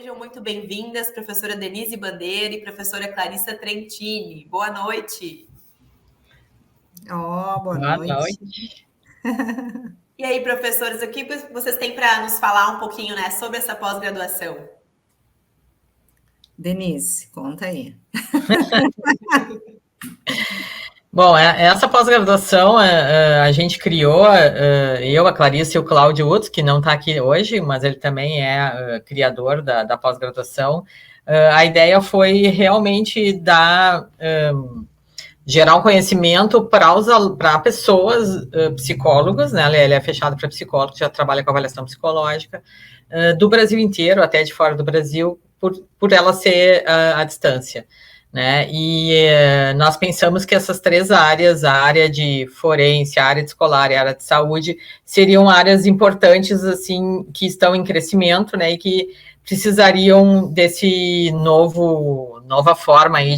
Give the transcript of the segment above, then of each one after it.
Sejam muito bem-vindas, professora Denise Bandeira e professora Clarissa Trentini. Boa noite. Boa noite. E aí, professores, o que vocês têm para nos falar um pouquinho, né, sobre essa pós-graduação? Denise, conta aí. Bom, essa pós-graduação a gente criou, eu, a Clarice e o Cláudio Utz, que não está aqui hoje, mas ele também é criador da pós-graduação. A ideia foi realmente gerar um conhecimento para pessoas, psicólogos, né? Ele é fechado para psicólogos, já trabalha com avaliação psicológica, do Brasil inteiro, até de fora do Brasil, por ela ser à distância. Né? E nós pensamos que essas três áreas, a área de forense, a área de escolar e a área de saúde, seriam áreas importantes, assim, que estão em crescimento, né? E que precisariam desse nova forma aí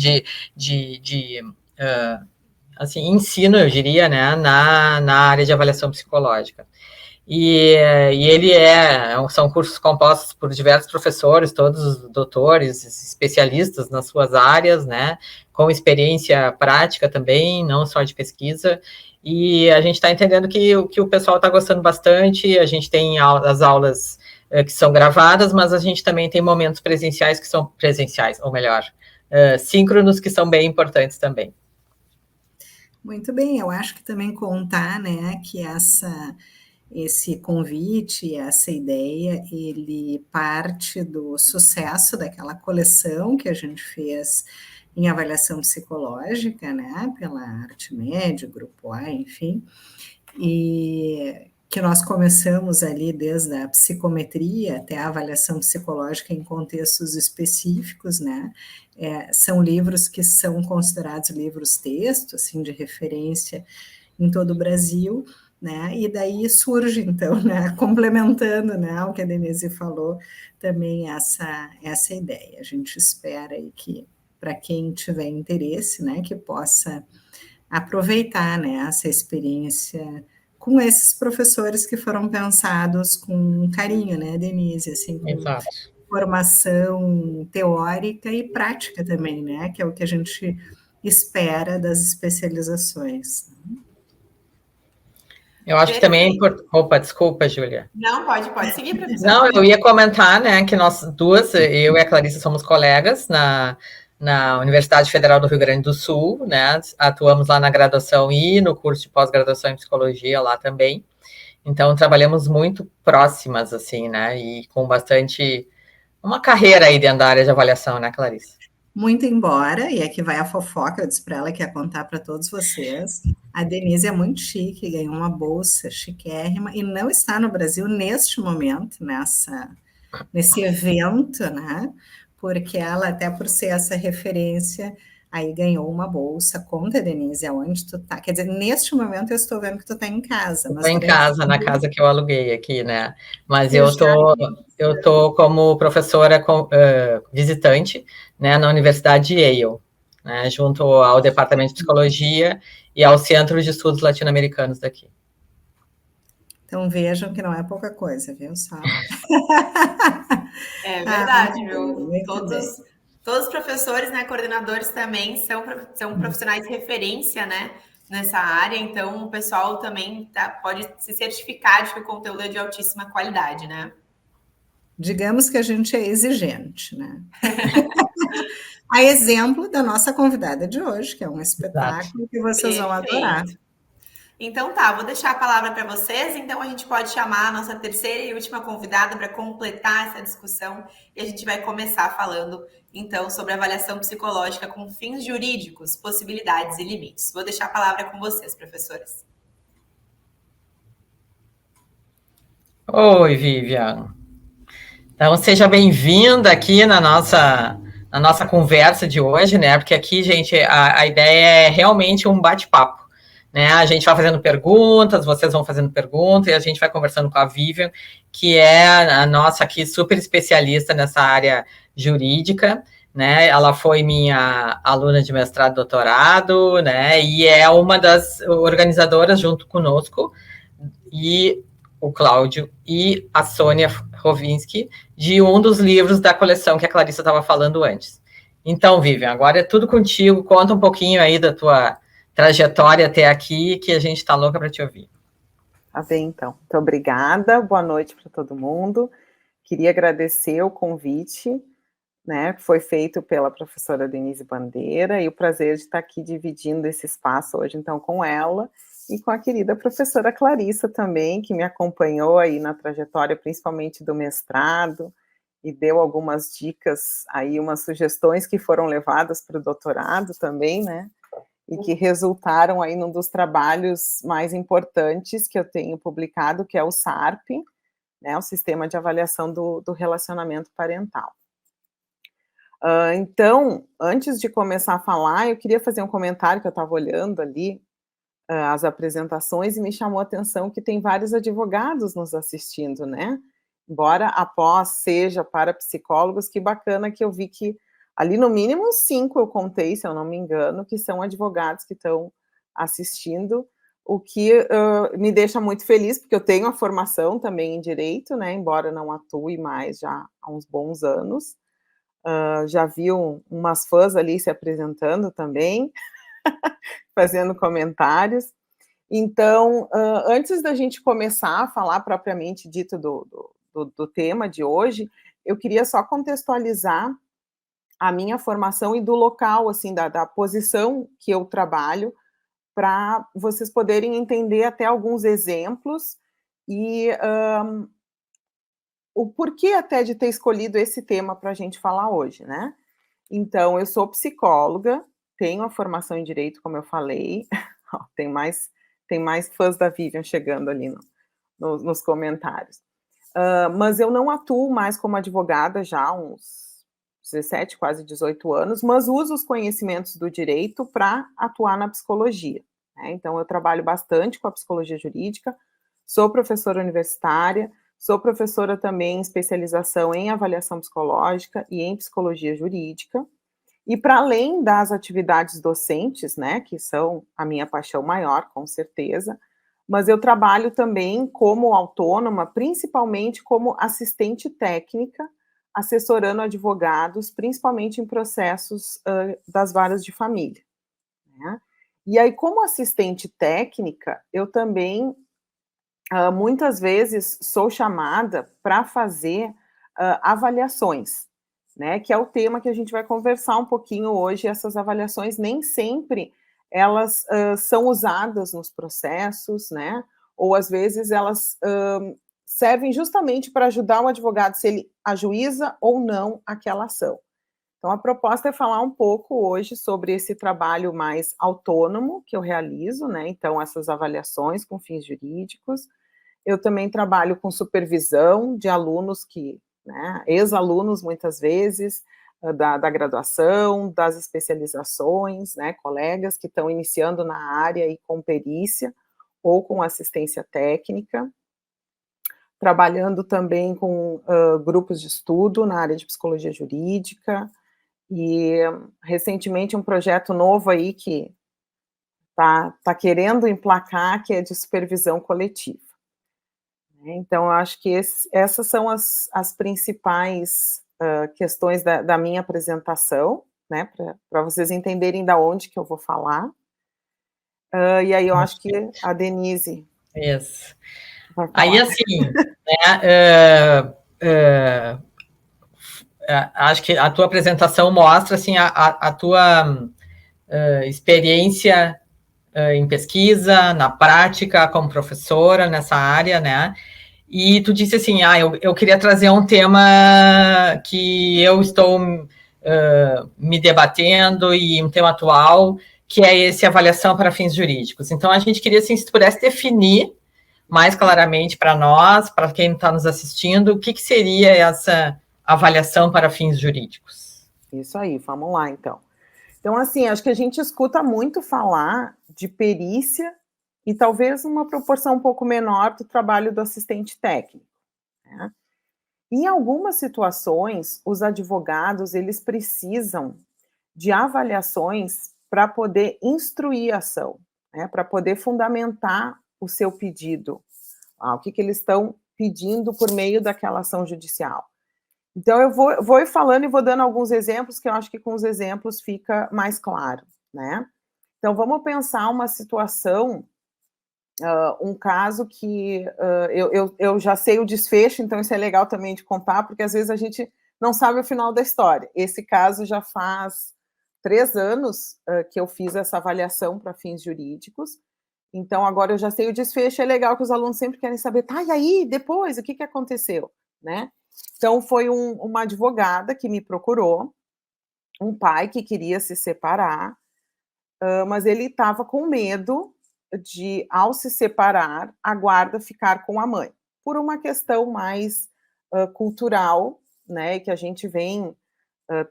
de assim, ensino, eu diria, né? Na área de avaliação psicológica. E ele são cursos compostos por diversos professores, todos doutores, especialistas nas suas áreas, né, com experiência prática também, não só de pesquisa, e a gente está entendendo que o pessoal está gostando bastante. A gente tem as aulas que são gravadas, mas a gente também tem momentos presenciais que são presenciais, ou melhor, síncronos, que são bem importantes também. Muito bem, eu acho que também contar, né, que esse convite, essa ideia, ele parte do sucesso daquela coleção que a gente fez em avaliação psicológica, né, pela ArtMed, Grupo A, enfim, e que nós começamos ali desde a psicometria até a avaliação psicológica em contextos específicos, né, são livros que são considerados livros-texto, assim, de referência em todo o Brasil, né? E daí surge, então, né, complementando, né, o que a Denise falou, também essa ideia. A gente espera aí que, para quem tiver interesse, né, que possa aproveitar, né, essa experiência com esses professores que foram pensados com carinho, né, Denise, assim, com Exato. formação teórica e prática também, né, que é o que a gente espera das especializações. Eu acho que também é importante... Opa, desculpa, Júlia. Não, pode seguir, professora. Não, eu ia comentar, né, que nós duas, eu e a Clarice, somos colegas na Universidade Federal do Rio Grande do Sul, né, atuamos lá na graduação e no curso de pós-graduação em psicologia lá também. Então, trabalhamos muito próximas, assim, né, e com bastante... uma carreira aí dentro da área de avaliação, né, Clarice? Muito embora, e aqui vai a fofoca, eu disse para ela que ia contar para todos vocês, a Denise é muito chique, ganhou uma bolsa chiquérrima e não está no Brasil neste momento, nesse evento, né? Porque ela, até por ser essa referência, aí ganhou uma bolsa. Conta, Denise, aonde tu tá? Quer dizer, neste momento eu estou vendo que tu tá em casa. Estou em casa, na casa que eu aluguei aqui, né? Mas eu tô como professora visitante, né, na Universidade de Yale, né, junto ao Departamento de Psicologia e ao Centro de Estudos Latino-Americanos daqui. Então vejam que não é pouca coisa, viu, só? É verdade, viu? Todos os professores, né, coordenadores também são profissionais de referência, né, nessa área, então o pessoal também pode se certificar de que o conteúdo é de altíssima qualidade, né? Digamos que a gente é exigente, né? A exemplo da nossa convidada de hoje, que é um espetáculo. Exato. Que vocês vão adorar. Então tá, vou deixar a palavra para vocês, então a gente pode chamar a nossa terceira e última convidada para completar essa discussão e a gente vai começar falando, então, sobre avaliação psicológica com fins jurídicos, possibilidades e limites. Vou deixar a palavra com vocês, professoras. Oi, Vivian. Então, seja bem-vinda aqui na nossa conversa de hoje, né? Porque aqui, gente, a ideia é realmente um bate-papo, né? A gente vai fazendo perguntas, vocês vão fazendo perguntas, e a gente vai conversando com a Vivian, que é a nossa aqui super especialista nessa área jurídica, né? Ela foi minha aluna de mestrado e doutorado, né? E é uma das organizadoras junto conosco, e o Cláudio e a Sônia Rovinski, de um dos livros da coleção que a Clarissa estava falando antes. Então, Vivian, agora é tudo contigo. Conta um pouquinho aí da tua trajetória até aqui, que a gente está louca para te ouvir. Tá bem, então. Muito obrigada. Boa noite para todo mundo. Queria agradecer o convite, né, que foi feito pela professora Denise Bandeira, e o prazer de estar aqui dividindo esse espaço hoje, então, com ela e com a querida professora Clarissa também, que me acompanhou aí na trajetória, principalmente do mestrado, e deu algumas dicas aí, umas sugestões que foram levadas para o doutorado também, né, e que resultaram aí num dos trabalhos mais importantes que eu tenho publicado, que é o SARP, né, o Sistema de Avaliação do Relacionamento Parental. Então, antes de começar a falar, eu queria fazer um comentário que eu estava olhando ali, as apresentações, e me chamou a atenção que tem vários advogados nos assistindo, né? Embora a pós seja para psicólogos, que bacana que eu vi que ali no mínimo 5 eu contei, se eu não me engano, que são advogados que estão assistindo, o que me deixa muito feliz, porque eu tenho a formação também em direito, né? Embora não atue mais já há uns bons anos. Já vi umas fãs ali se apresentando também, fazendo comentários. Então, antes da gente começar a falar propriamente dito do tema de hoje, eu queria só contextualizar a minha formação e do local, assim, da posição que eu trabalho, para vocês poderem entender até alguns exemplos e o porquê até de ter escolhido esse tema para a gente falar hoje, né? Então, eu sou psicóloga, tenho a formação em Direito, como eu falei, tem mais fãs da Vivian chegando ali nos comentários. Mas eu não atuo mais como advogada já há uns 17, quase 18 anos, mas uso os conhecimentos do direito para atuar na psicologia, né? Então, eu trabalho bastante com a psicologia jurídica, sou professora universitária, sou professora também em especialização em avaliação psicológica e em psicologia jurídica. E para além das atividades docentes, né, que são a minha paixão maior, com certeza, mas eu trabalho também como autônoma, principalmente como assistente técnica, assessorando advogados, principalmente em processos das varas de família, né? E aí, como assistente técnica, eu também muitas vezes sou chamada para fazer avaliações, né, que é o tema que a gente vai conversar um pouquinho hoje. Essas avaliações nem sempre elas são usadas nos processos, né, ou às vezes elas servem justamente para ajudar o advogado se ele ajuiza ou não aquela ação. Então, a proposta é falar um pouco hoje sobre esse trabalho mais autônomo que eu realizo, né, então essas avaliações com fins jurídicos. Eu também trabalho com supervisão de alunos que, né, ex-alunos muitas vezes, da graduação, das especializações, né, colegas que estão iniciando na área e com perícia ou com assistência técnica, trabalhando também com grupos de estudo na área de psicologia jurídica, e recentemente um projeto novo aí que tá querendo emplacar, que é de supervisão coletiva. Então, eu acho que essas são as principais questões da minha apresentação, né, para vocês entenderem da onde que eu vou falar. E aí eu acho que a Denise... Isso. Aí, assim, né, acho que a tua apresentação mostra, assim, a tua experiência em pesquisa, na prática, como professora nessa área, né? E tu disse assim, eu queria trazer um tema que eu estou me debatendo, e um tema atual, que é esse avaliação para fins jurídicos. Então, a gente queria, assim, se tu pudesse definir mais claramente para nós, para quem está nos assistindo, o que seria essa avaliação para fins jurídicos. Isso aí, vamos lá, então. Então, assim, acho que a gente escuta muito falar de perícia e talvez uma proporção um pouco menor do trabalho do assistente técnico, né? Em algumas situações, os advogados, eles precisam de avaliações para poder instruir a ação, né, para poder fundamentar o seu pedido o que eles estão pedindo por meio daquela ação judicial. Então, eu vou ir falando e vou dando alguns exemplos, que eu acho que com os exemplos fica mais claro, né? Então, vamos pensar uma situação, um caso que eu já sei o desfecho, então isso é legal também de contar, porque às vezes a gente não sabe o final da história. Esse caso já faz 3 anos que eu fiz essa avaliação para fins jurídicos, então agora eu já sei o desfecho, é legal que os alunos sempre querem saber, tá, e aí, depois, o que aconteceu, né? Então, foi uma advogada que me procurou, um pai que queria se separar, mas ele estava com medo de, ao se separar, a guarda ficar com a mãe, por uma questão mais cultural, né, que a gente vem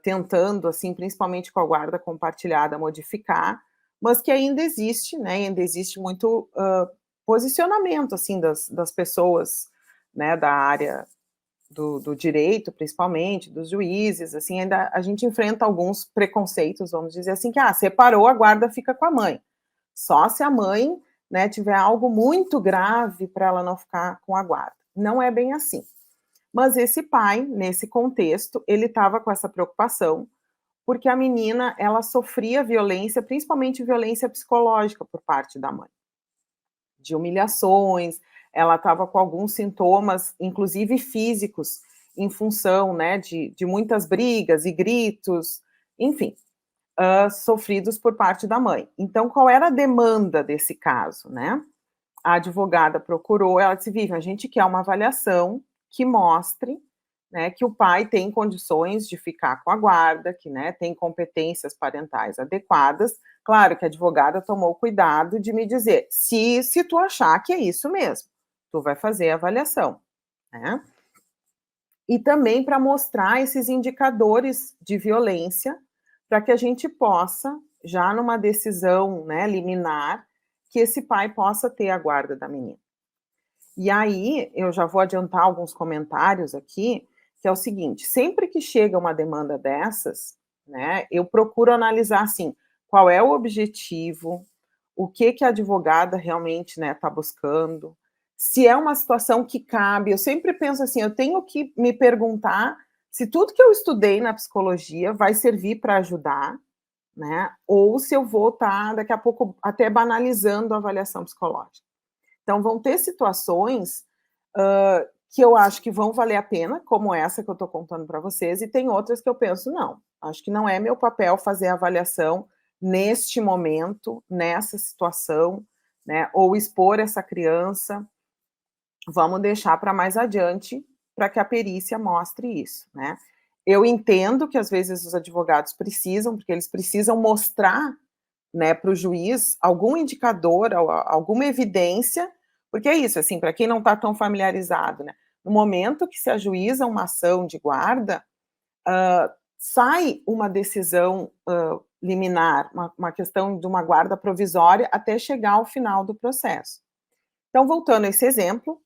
tentando, assim, principalmente com a guarda compartilhada, modificar, mas que ainda existe, né, ainda existe muito posicionamento, assim, das pessoas, né, da área do direito, principalmente, dos juízes, assim, ainda a gente enfrenta alguns preconceitos, vamos dizer assim, que, separou, a guarda fica com a mãe. Só se a mãe, né, tiver algo muito grave para ela não ficar com a guarda. Não é bem assim. Mas esse pai, nesse contexto, ele estava com essa preocupação, porque a menina, ela sofria violência, principalmente violência psicológica por parte da mãe. De humilhações, ela estava com alguns sintomas, inclusive físicos, em função, né, de muitas brigas e gritos, enfim, sofridos por parte da mãe. Então, qual era a demanda desse caso, né? A advogada procurou, ela disse, Vivian, a gente quer uma avaliação que mostre, né, que o pai tem condições de ficar com a guarda, que, né, tem competências parentais adequadas. Claro que a advogada tomou cuidado de me dizer, se tu achar que é isso mesmo, tu vai fazer a avaliação, né? E também para mostrar esses indicadores de violência, para que a gente possa, já numa decisão, né, liminar, que esse pai possa ter a guarda da menina. E aí, eu já vou adiantar alguns comentários aqui, que é o seguinte, sempre que chega uma demanda dessas, né, eu procuro analisar, assim, qual é o objetivo, o que a advogada realmente, né, está buscando, se é uma situação que cabe, eu sempre penso assim, eu tenho que me perguntar se tudo que eu estudei na psicologia vai servir para ajudar, né, ou se eu vou estar, daqui a pouco, até banalizando a avaliação psicológica. Então, vão ter situações que eu acho que vão valer a pena, como essa que eu estou contando para vocês, e tem outras que eu penso, não, acho que não é meu papel fazer a avaliação neste momento, nessa situação, né, ou expor essa criança, vamos deixar para mais adiante, para que a perícia mostre isso, né. Eu entendo que, às vezes, os advogados precisam, porque eles precisam mostrar, né, para o juiz algum indicador, alguma evidência, porque é isso, assim, para quem não está tão familiarizado, né, no momento que se ajuiza uma ação de guarda, sai uma decisão liminar, uma questão de uma guarda provisória até chegar ao final do processo. Então, voltando a esse exemplo,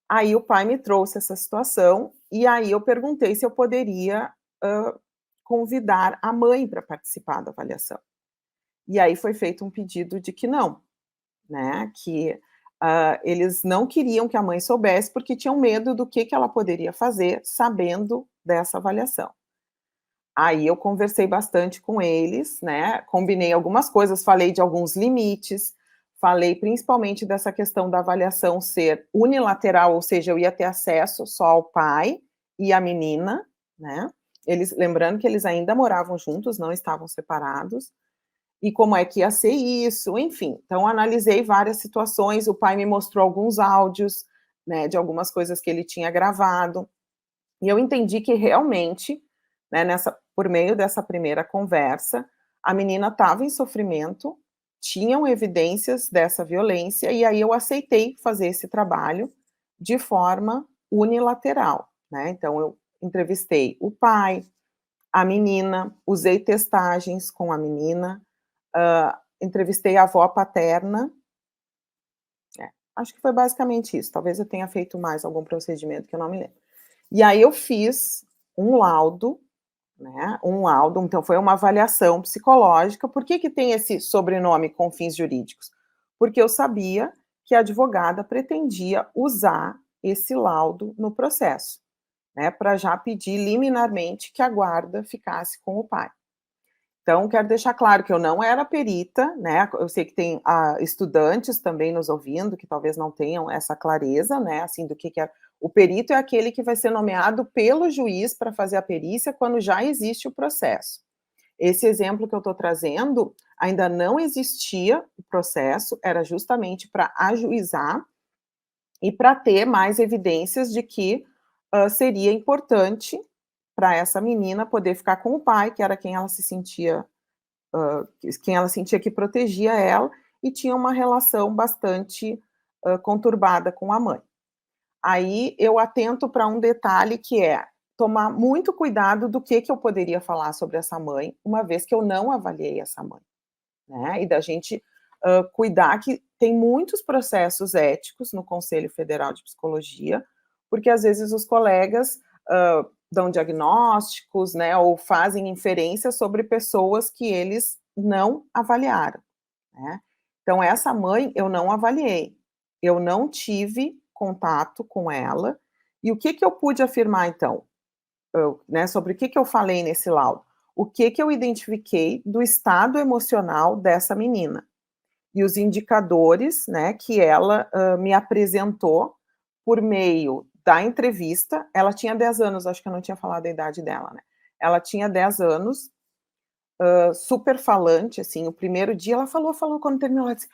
aí o pai me trouxe essa situação, e aí eu perguntei se eu poderia convidar a mãe para participar da avaliação. E aí foi feito um pedido de que não, né, que eles não queriam que a mãe soubesse, porque tinham medo do que ela poderia fazer sabendo dessa avaliação. Aí eu conversei bastante com eles, né, combinei algumas coisas, falei de alguns limites, falei principalmente dessa questão da avaliação ser unilateral, ou seja, eu ia ter acesso só ao pai e à menina, né, lembrando que eles ainda moravam juntos, não estavam separados, e como é que ia ser isso, enfim. Então, analisei várias situações, o pai me mostrou alguns áudios, né, de algumas coisas que ele tinha gravado, e eu entendi que realmente, né, por meio dessa primeira conversa, a menina estava em sofrimento, tinham evidências dessa violência, e aí eu aceitei fazer esse trabalho de forma unilateral, né, então eu entrevistei o pai, a menina, usei testagens com a menina, entrevistei a avó paterna, acho que foi basicamente isso, talvez eu tenha feito mais algum procedimento que eu não me lembro. E aí eu fiz um laudo, né, então foi uma avaliação psicológica. Por que tem esse sobrenome com fins jurídicos? Porque eu sabia que a advogada pretendia usar esse laudo no processo, né, para já pedir liminarmente que a guarda ficasse com o pai. Então, quero deixar claro que eu não era perita, né? Eu sei que tem estudantes também nos ouvindo que talvez não tenham essa clareza, né? Assim, do que é. O perito é aquele que vai ser nomeado pelo juiz para fazer a perícia quando já existe o processo. Esse exemplo que eu estou trazendo, ainda não existia o processo, era justamente para ajuizar e para ter mais evidências de que seria importante para essa menina poder ficar com o pai, que era quem ela se sentia, quem ela sentia que protegia ela, e tinha uma relação bastante conturbada com a mãe. Aí eu atento para um detalhe que é tomar muito cuidado do que eu poderia falar sobre essa mãe, uma vez que eu não avaliei essa mãe, né? E da gente cuidar que tem muitos processos éticos no Conselho Federal de Psicologia, porque às vezes os colegas dão diagnósticos, né, ou fazem inferências sobre pessoas que eles não avaliaram, né? Então, essa mãe eu não avaliei, eu não tive contato com ela, e o que eu pude afirmar, então? Né, sobre o que eu falei nesse laudo? O que eu identifiquei do estado emocional dessa menina, e os indicadores, né, que ela me apresentou por meio da entrevista. Ela tinha 10 anos, acho que eu não tinha falado a idade dela, né? Ela tinha 10 anos, super falante, assim, o primeiro dia ela falou, quando terminou, ela disse,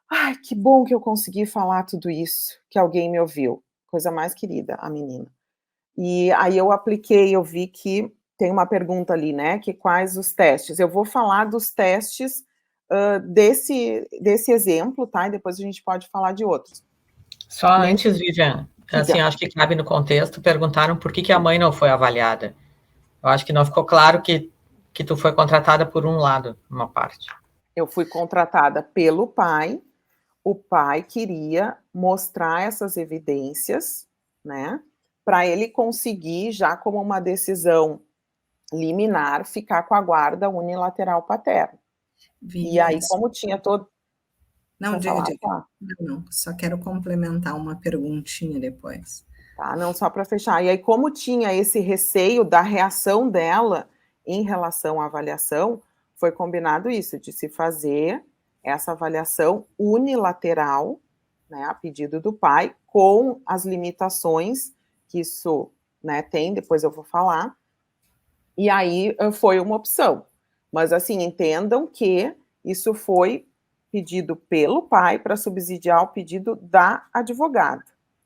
ai, que bom que eu consegui falar tudo isso, que alguém me ouviu. Coisa mais querida, a menina. E aí eu apliquei, eu vi que tem uma pergunta ali, né, que quais os testes. Eu vou falar dos testes desse exemplo, tá? E depois a gente pode falar de outros. Só antes, Vivian, assim, acho que cabe no contexto, perguntaram por que a mãe não foi avaliada. Eu acho que não ficou claro que tu foi contratada por um lado, uma parte. Eu fui contratada pelo pai, o pai queria mostrar essas evidências, né, para ele conseguir, já como uma decisão liminar, ficar com a guarda unilateral paterna. E aí, como tinha todo... Não, diga. Não, só quero complementar uma perguntinha depois. Tá, não, só para fechar. E aí, como tinha esse receio da reação dela em relação à avaliação, foi combinado isso, de se fazer essa avaliação unilateral, né, a pedido do pai, com as limitações que isso, né, tem, depois eu vou falar. E aí foi uma opção. Mas, assim, entendam que isso foi pedido pelo pai para subsidiar o pedido da advogada,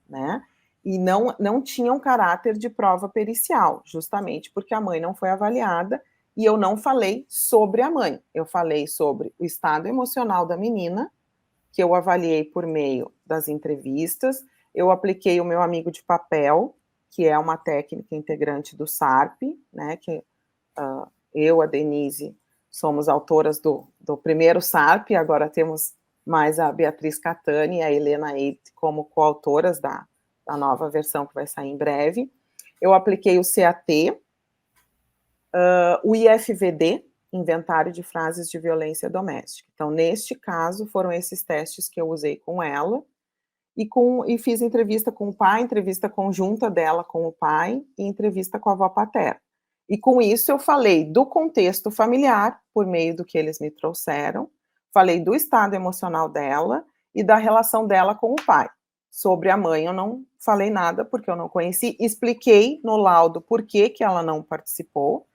né? E não tinha um caráter de prova pericial, justamente porque a mãe não foi avaliada, e eu não falei sobre a mãe, eu falei sobre o estado emocional da menina, que eu avaliei por meio das entrevistas, eu apliquei o meu amigo de papel, que é uma técnica integrante do SARP, né, que eu, a Denise, somos autoras do primeiro SARP, agora temos mais a Beatriz Catani e a Helena Eidt como coautoras da nova versão que vai sair em breve. Eu apliquei o CAT, o IFVD, Inventário de Frases de Violência Doméstica. Então, neste caso, foram esses testes que eu usei com ela, e fiz entrevista com o pai, entrevista conjunta dela com o pai, e entrevista com a avó paterna. E com isso eu falei do contexto familiar, por meio do que eles me trouxeram, falei do estado emocional dela e da relação dela com o pai. Sobre a mãe eu não falei nada, porque eu não conheci, expliquei no laudo por que ela não participou,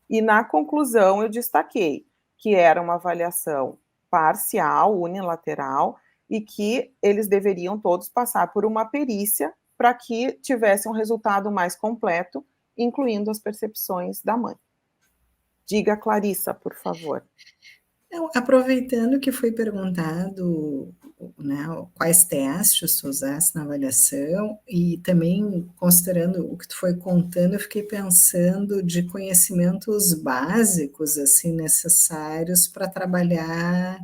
e na conclusão eu destaquei que era uma avaliação parcial, unilateral, e que eles deveriam todos passar por uma perícia para que tivesse um resultado mais completo, incluindo as percepções da mãe. Diga, Clarissa, por favor. Aproveitando que foi perguntado, né, quais testes tu usaste na avaliação, e também considerando o que tu foi contando, eu fiquei pensando de conhecimentos básicos assim necessários para trabalhar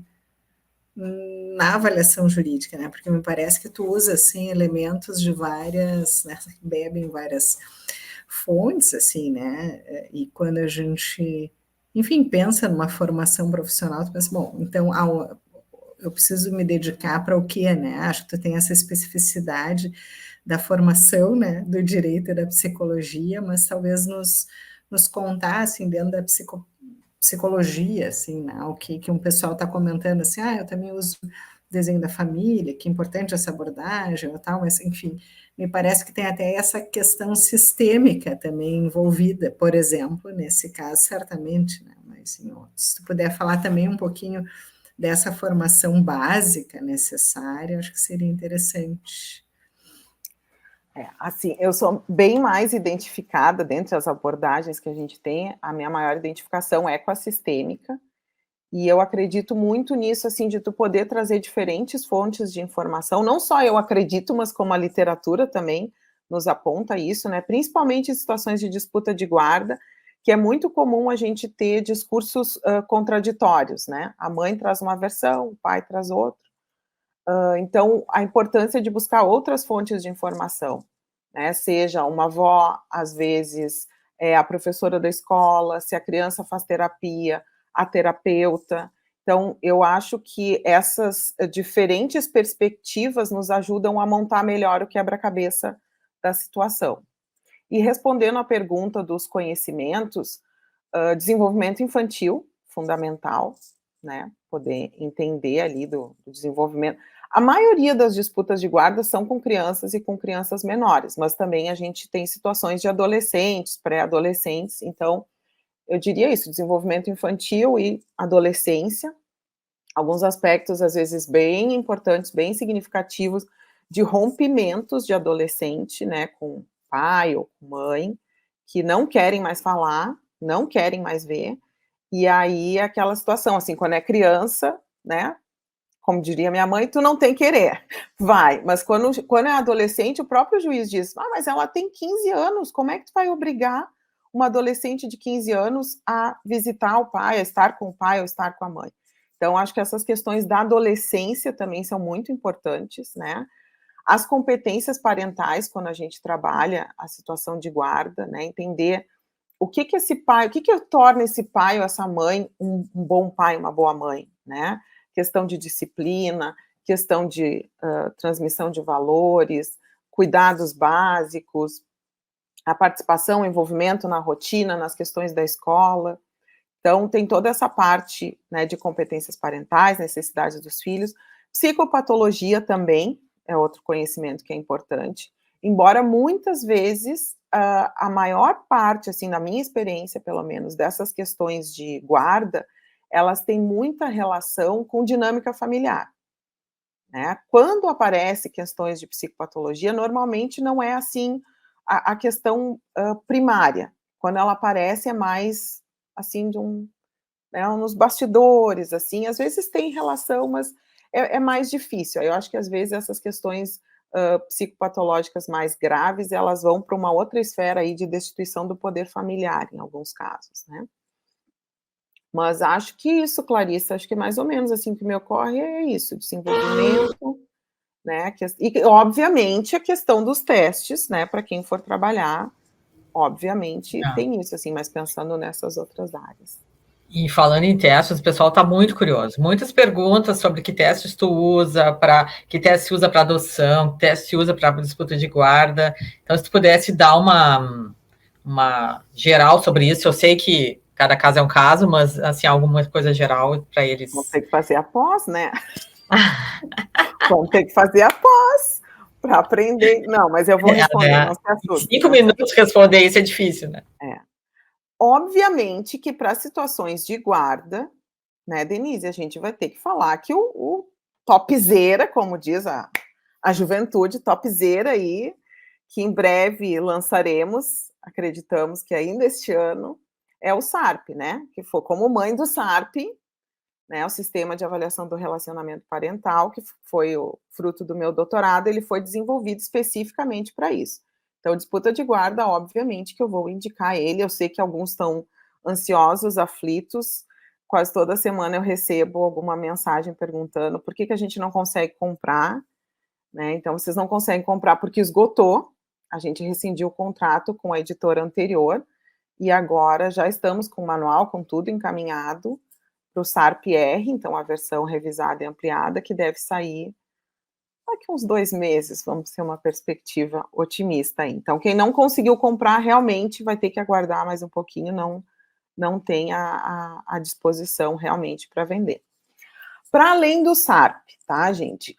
na avaliação jurídica, né? Porque me parece que tu usa assim elementos de várias, né, bebem várias fontes, assim, né? E quando a gente, enfim, pensa numa formação profissional, tu pensa, bom, então eu preciso me dedicar para o quê, né? Acho que tu tem essa especificidade da formação, né, do direito e da psicologia, mas talvez nos contar, assim, dentro da psicologia, assim, né, o que um pessoal está comentando, assim, eu também uso desenho da família, que é importante essa abordagem ou tal, mas, enfim, me parece que tem até essa questão sistêmica também envolvida, por exemplo, nesse caso, certamente, né, mas em outros. Se tu puder falar também um pouquinho dessa formação básica necessária, acho que seria interessante. Assim, eu sou bem mais identificada, dentre as abordagens que a gente tem, a minha maior identificação é com a sistêmica, e eu acredito muito nisso, assim, de tu poder trazer diferentes fontes de informação, não só eu acredito, mas como a literatura também nos aponta isso, né, principalmente em situações de disputa de guarda, que é muito comum a gente ter discursos contraditórios, né, a mãe traz uma versão, o pai traz outra. Então, a importância de buscar outras fontes de informação, né? Seja uma avó, às vezes, a professora da escola, se a criança faz terapia, a terapeuta. Então, eu acho que essas diferentes perspectivas nos ajudam a montar melhor o quebra-cabeça da situação. E respondendo à pergunta dos conhecimentos, desenvolvimento infantil, fundamental, né? Poder entender ali do desenvolvimento. A maioria das disputas de guarda são com crianças e com crianças menores, mas também a gente tem situações de adolescentes, pré-adolescentes, então eu diria isso, desenvolvimento infantil e adolescência, alguns aspectos às vezes bem importantes, bem significativos, de rompimentos de adolescente, né, com pai ou com mãe, que não querem mais falar, não querem mais ver, e aí aquela situação, assim, quando é criança, né, como diria minha mãe, tu não tem querer, vai, mas quando é adolescente, o próprio juiz diz, mas ela tem 15 anos, como é que tu vai obrigar uma adolescente de 15 anos a visitar o pai, a estar com o pai ou estar com a mãe? Então, acho que essas questões da adolescência também são muito importantes, né? As competências parentais, quando a gente trabalha a situação de guarda, né? Entender o que esse pai, o que torna esse pai ou essa mãe um bom pai, uma boa mãe, né? Questão de disciplina, questão de transmissão de valores, cuidados básicos, a participação, o envolvimento na rotina, nas questões da escola. Então, tem toda essa parte, né, de competências parentais, necessidades dos filhos. Psicopatologia também é outro conhecimento que é importante, embora muitas vezes a maior parte, assim, na minha experiência, pelo menos, dessas questões de guarda, elas têm muita relação com dinâmica familiar, né? Quando aparece questões de psicopatologia, normalmente não é, assim, a questão primária. Quando ela aparece, é mais, assim, né, nos bastidores, assim, às vezes tem relação, mas é mais difícil. Eu acho que, às vezes, essas questões psicopatológicas mais graves, elas vão para uma outra esfera aí de destituição do poder familiar, em alguns casos, né? Mas acho que isso, Clarissa, acho que mais ou menos assim que me ocorre é isso, desenvolvimento, né? E, obviamente, a questão dos testes, né? Para quem for trabalhar, obviamente, tem isso, assim, mas pensando nessas outras áreas. E falando em testes, o pessoal está muito curioso. Muitas perguntas sobre que testes tu usa, que teste se usa para adoção, que teste se usa para disputa de guarda. Então, se tu pudesse dar uma geral sobre isso, eu sei que cada caso é um caso, mas, assim, alguma coisa geral para eles. Vamos ter que fazer a pós, né? Vamos ter que fazer a pós para aprender. Não, mas eu vou responder, não se assuste. 5 minutos responder isso é difícil, né? Obviamente que para situações de guarda, né, Denise, a gente vai ter que falar que o topzera, como diz a juventude, topzera aí, que em breve lançaremos, acreditamos que ainda este ano, é o SARP, né, que foi como mãe do SARP, né, o Sistema de Avaliação do Relacionamento Parental, que foi o fruto do meu doutorado, ele foi desenvolvido especificamente para isso. Então, disputa de guarda, obviamente que eu vou indicar ele, eu sei que alguns estão ansiosos, aflitos, quase toda semana eu recebo alguma mensagem perguntando por que a gente não consegue comprar, né? Então, vocês não conseguem comprar porque esgotou, a gente rescindiu o contrato com a editora anterior, e agora já estamos com o manual, com tudo encaminhado, para o SARP-R, então a versão revisada e ampliada, que deve sair daqui uns 2 meses, vamos ter uma perspectiva otimista aí. Então, quem não conseguiu comprar, realmente vai ter que aguardar mais um pouquinho, não tem à disposição realmente para vender. Para além do SARP, tá, gente?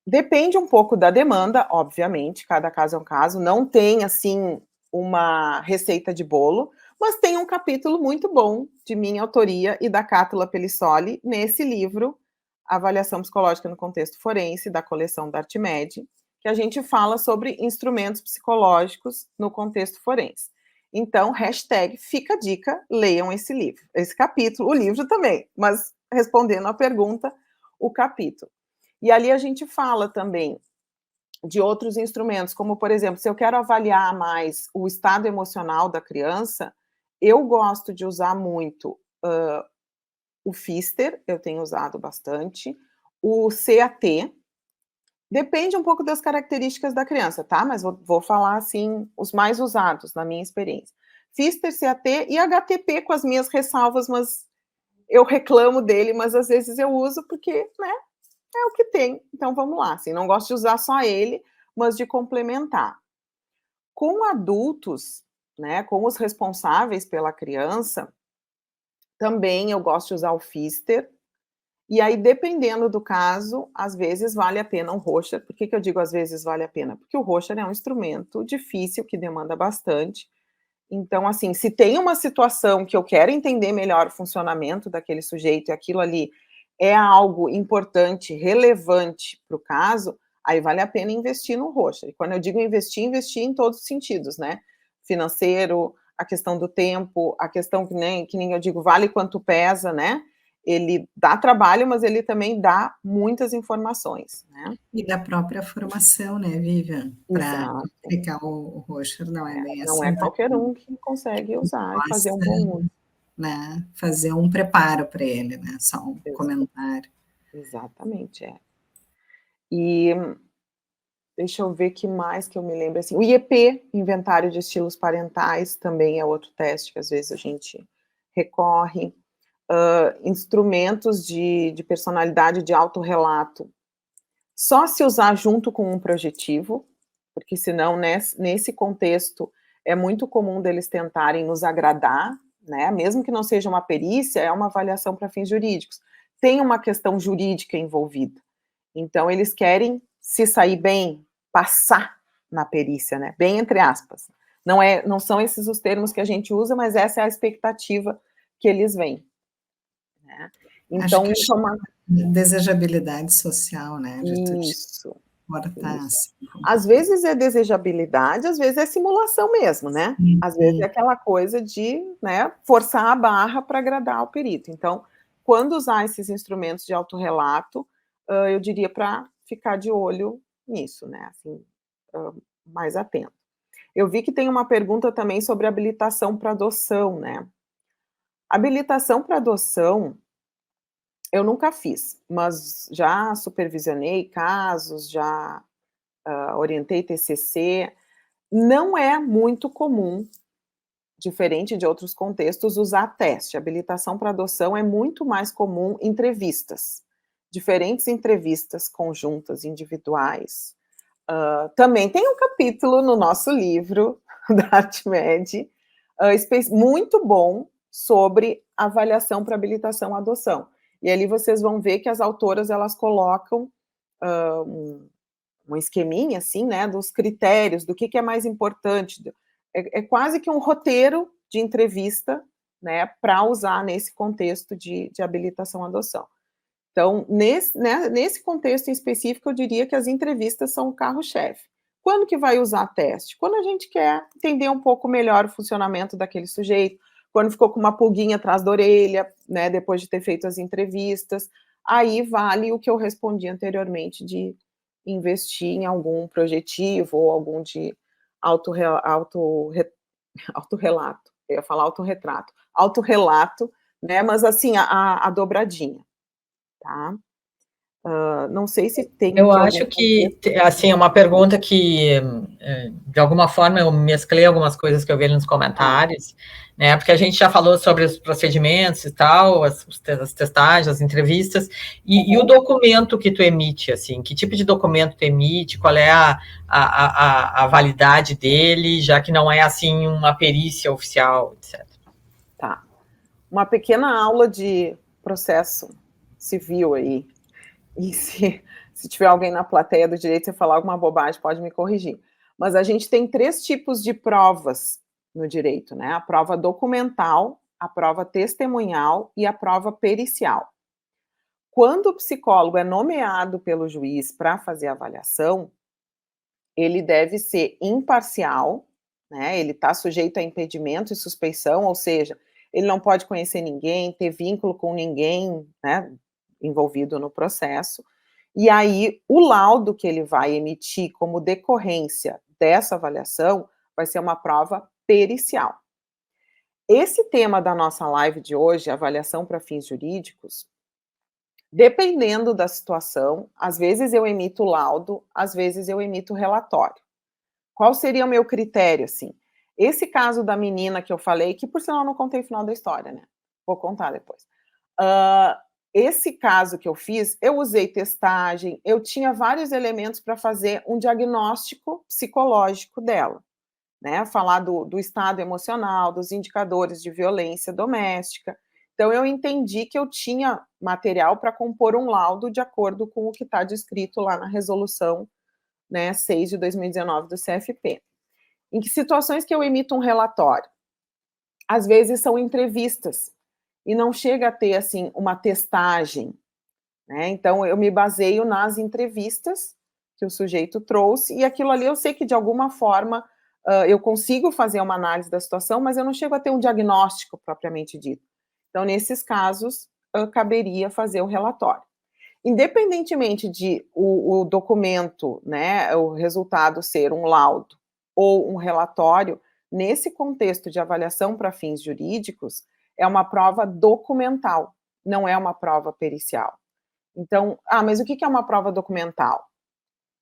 Depende um pouco da demanda, obviamente, cada caso é um caso, não tem, assim, uma receita de bolo, mas tem um capítulo muito bom, de minha autoria e da Cátula Pelissoli, nesse livro, Avaliação Psicológica no Contexto Forense, da coleção da Artimed, que a gente fala sobre instrumentos psicológicos no contexto forense. Então, hashtag fica a dica, leiam esse livro, esse capítulo, o livro também, mas respondendo à pergunta, o capítulo. E ali a gente fala também de outros instrumentos, como, por exemplo, se eu quero avaliar mais o estado emocional da criança, eu gosto de usar muito o Pfister, eu tenho usado bastante, o CAT, depende um pouco das características da criança, tá? Mas vou falar, assim, os mais usados, na minha experiência. Pfister, CAT e HTP com as minhas ressalvas, mas eu reclamo dele, mas às vezes eu uso porque, né, é o que tem. Então vamos lá, assim, não gosto de usar só ele, mas de complementar. Com adultos, né, com os responsáveis pela criança, também eu gosto de usar o Pfister, e aí, dependendo do caso, às vezes vale a pena um Rorschach. Por que eu digo às vezes vale a pena? Porque o Rorschach é um instrumento difícil, que demanda bastante. Então, assim, se tem uma situação que eu quero entender melhor o funcionamento daquele sujeito e aquilo ali é algo importante, relevante para o caso, aí vale a pena investir no Rorschach. E quando eu digo investir em todos os sentidos, né? Financeiro, a questão do tempo, a questão que nem eu digo, vale quanto pesa, né? Ele dá trabalho, mas ele também dá muitas informações, né? E da própria formação, né, Vivian? Para Exato. aplicar o Rorschach, não é bem assim. Não é qualquer um que consegue usar e fazer um bom uso. Né, fazer um preparo para ele, né, só um comentário. Exatamente, é. E deixa eu ver que mais que eu me lembro, assim, o IEP, Inventário de Estilos Parentais, também é outro teste que às vezes a gente recorre. Instrumentos de personalidade de autorrelato, só se usar junto com um projetivo, porque senão nesse contexto é muito comum deles tentarem nos agradar, né? Mesmo que não seja uma perícia, é uma avaliação para fins jurídicos. Tem uma questão jurídica envolvida. Então, eles querem se sair bem, passar na perícia, né? Bem entre aspas. Não são esses os termos que a gente usa, mas essa é a expectativa que eles veem. Né? Então, isso é uma desejabilidade social, né? Isso. Assim. Às vezes é desejabilidade, às vezes é simulação mesmo, né? Às vezes é aquela coisa de, né, forçar a barra para agradar o perito. Então, quando usar esses instrumentos de autorrelato, eu diria para ficar de olho nisso, né? Assim, mais atento. Eu vi que tem uma pergunta também sobre habilitação para adoção, né? Habilitação para adoção, eu nunca fiz, mas já supervisionei casos, já orientei TCC. Não é muito comum, diferente de outros contextos, usar teste. Habilitação para adoção é muito mais comum entrevistas, diferentes entrevistas conjuntas, individuais. Também tem um capítulo no nosso livro da Artimed, muito bom, sobre avaliação para habilitação à adoção. E ali vocês vão ver que as autoras, elas colocam um esqueminha, assim, né, dos critérios, do que é mais importante. É quase que um roteiro de entrevista, né, para usar nesse contexto de habilitação à adoção. Então, nesse contexto em específico, eu diria que as entrevistas são o carro-chefe. Quando que vai usar teste? Quando a gente quer entender um pouco melhor o funcionamento daquele sujeito, quando ficou com uma pulguinha atrás da orelha, né, depois de ter feito as entrevistas, aí vale o que eu respondi anteriormente de investir em algum projetivo ou algum de autorrelato, eu ia falar autorrelato, né, mas assim, a dobradinha, tá? Não sei se tem... Eu acho que, assim, é uma pergunta que, de alguma forma, eu mesclei algumas coisas que eu vi nos comentários, né, porque a gente já falou sobre os procedimentos e tal, as testagens, as entrevistas, e o documento que tu emite, assim, que tipo de documento tu emite, qual é a validade dele, já que não é, assim, uma perícia oficial, etc. Tá. Uma pequena aula de processo civil aí, e se tiver alguém na plateia do direito, você falar alguma bobagem, pode me corrigir. Mas a gente tem 3 tipos de provas no direito, né? A prova documental, a prova testemunhal e a prova pericial. Quando o psicólogo é nomeado pelo juiz para fazer a avaliação, ele deve ser imparcial, né? Ele está sujeito a impedimento e suspeição, ou seja, ele não pode conhecer ninguém, ter vínculo com ninguém, né, envolvido no processo. E aí, o laudo que ele vai emitir como decorrência dessa avaliação vai ser uma prova pericial. Esse tema da nossa live de hoje, avaliação para fins jurídicos, dependendo da situação, às vezes eu emito laudo, às vezes eu emito relatório. Qual seria o meu critério, assim? Esse caso da menina que eu falei, que por sinal eu não contei o final da história, né? Vou contar depois. Esse caso que eu fiz, eu usei testagem, eu tinha vários elementos para fazer um diagnóstico psicológico dela, né? Falar do estado emocional, dos indicadores de violência doméstica. Então, eu entendi que eu tinha material para compor um laudo de acordo com o que está descrito lá na resolução, né, 6 de 2019 do CFP. Em que situações que eu emito um relatório? Às vezes são entrevistas, e não chega a ter, assim, uma testagem, né? Então, eu me baseio nas entrevistas que o sujeito trouxe, e aquilo ali eu sei que, de alguma forma, eu consigo fazer uma análise da situação, mas eu não chego a ter um diagnóstico propriamente dito. Então, nesses casos, caberia fazer o relatório. Independentemente de o documento, né, o resultado ser um laudo ou um relatório, nesse contexto de avaliação para fins jurídicos, é uma prova documental, não é uma prova pericial. Então, mas o que é uma prova documental?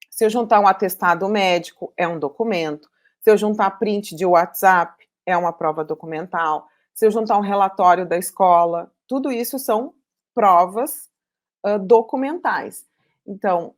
Se eu juntar um atestado médico, é um documento. Se eu juntar print de WhatsApp, é uma prova documental. Se eu juntar um relatório da escola, tudo isso são provas documentais. Então,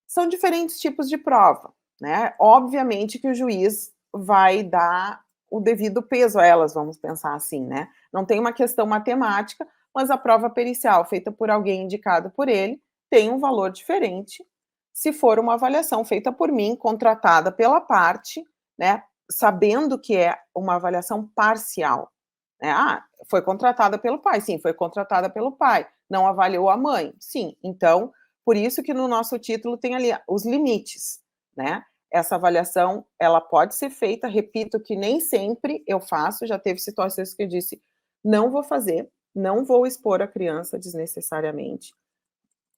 são diferentes tipos de prova, né? Obviamente que o juiz vai dar o devido peso a elas, vamos pensar assim, né? Não tem uma questão matemática, mas a prova pericial feita por alguém indicado por ele tem um valor diferente se for uma avaliação feita por mim, contratada pela parte, né? Sabendo que é uma avaliação parcial. Né? Foi contratada pelo pai. Sim, foi contratada pelo pai. Não avaliou a mãe. Sim, então, por isso que no nosso título tem ali os limites, né? Essa avaliação, ela pode ser feita, repito que nem sempre eu faço, já teve situações que eu disse, não vou fazer, não vou expor a criança desnecessariamente,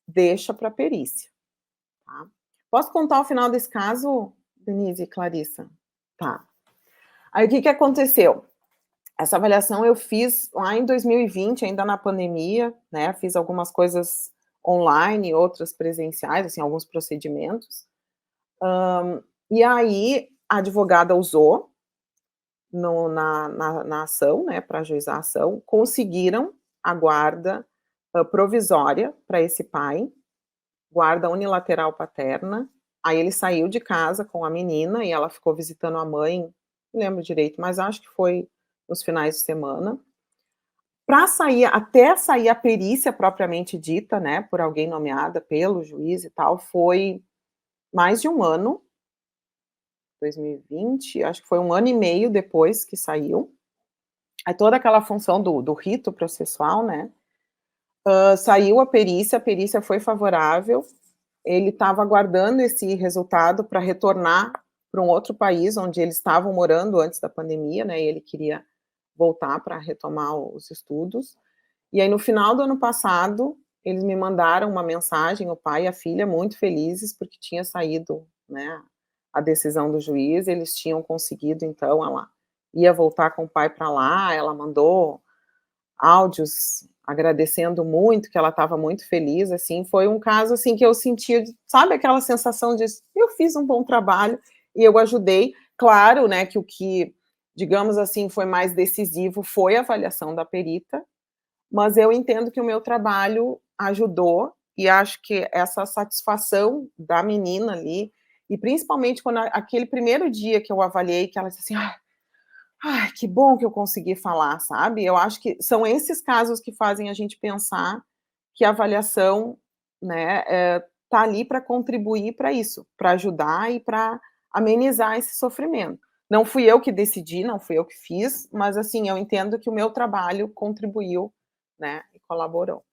deixa para perícia. Tá? Posso contar o final desse caso, Denise e Clarissa? Tá. Aí, o que aconteceu? Essa avaliação eu fiz lá em 2020, ainda na pandemia, né? Fiz algumas coisas online, outras presenciais, assim, alguns procedimentos. E aí, a advogada usou na ação, né, para ajuizar a ação, conseguiram a guarda provisória para esse pai, guarda unilateral paterna. Aí ele saiu de casa com a menina e ela ficou visitando a mãe, não lembro direito, mas acho que foi nos finais de semana. Para sair, até sair a perícia propriamente dita, né, por alguém nomeada pelo juiz e tal, foi mais de um ano, 2020, acho que foi 1 ano e meio depois que saiu. Aí toda aquela função do rito processual, né, saiu a perícia foi favorável, ele estava aguardando esse resultado para retornar para um outro país onde eles estavam morando antes da pandemia, né, e ele queria voltar para retomar os estudos. E aí, no final do ano passado, eles me mandaram uma mensagem, o pai e a filha, muito felizes, porque tinha saído, né, a decisão do juiz, eles tinham conseguido, então, ela ia voltar com o pai para lá, ela mandou áudios agradecendo muito, que ela estava muito feliz, assim, foi um caso, assim, que eu sentia, sabe aquela sensação de, eu fiz um bom trabalho e eu ajudei, claro, né, que o que, digamos assim, foi mais decisivo foi a avaliação da perita, mas eu entendo que o meu trabalho ajudou e acho que essa satisfação da menina ali, e principalmente quando aquele primeiro dia que eu avaliei, que ela disse assim, ai, que bom que eu consegui falar, sabe? Eu acho que são esses casos que fazem a gente pensar que a avaliação, né, tá ali para contribuir para isso, para ajudar e para amenizar esse sofrimento. Não fui eu que decidi, não fui eu que fiz, mas assim, eu entendo que o meu trabalho contribuiu, né, e colaborou.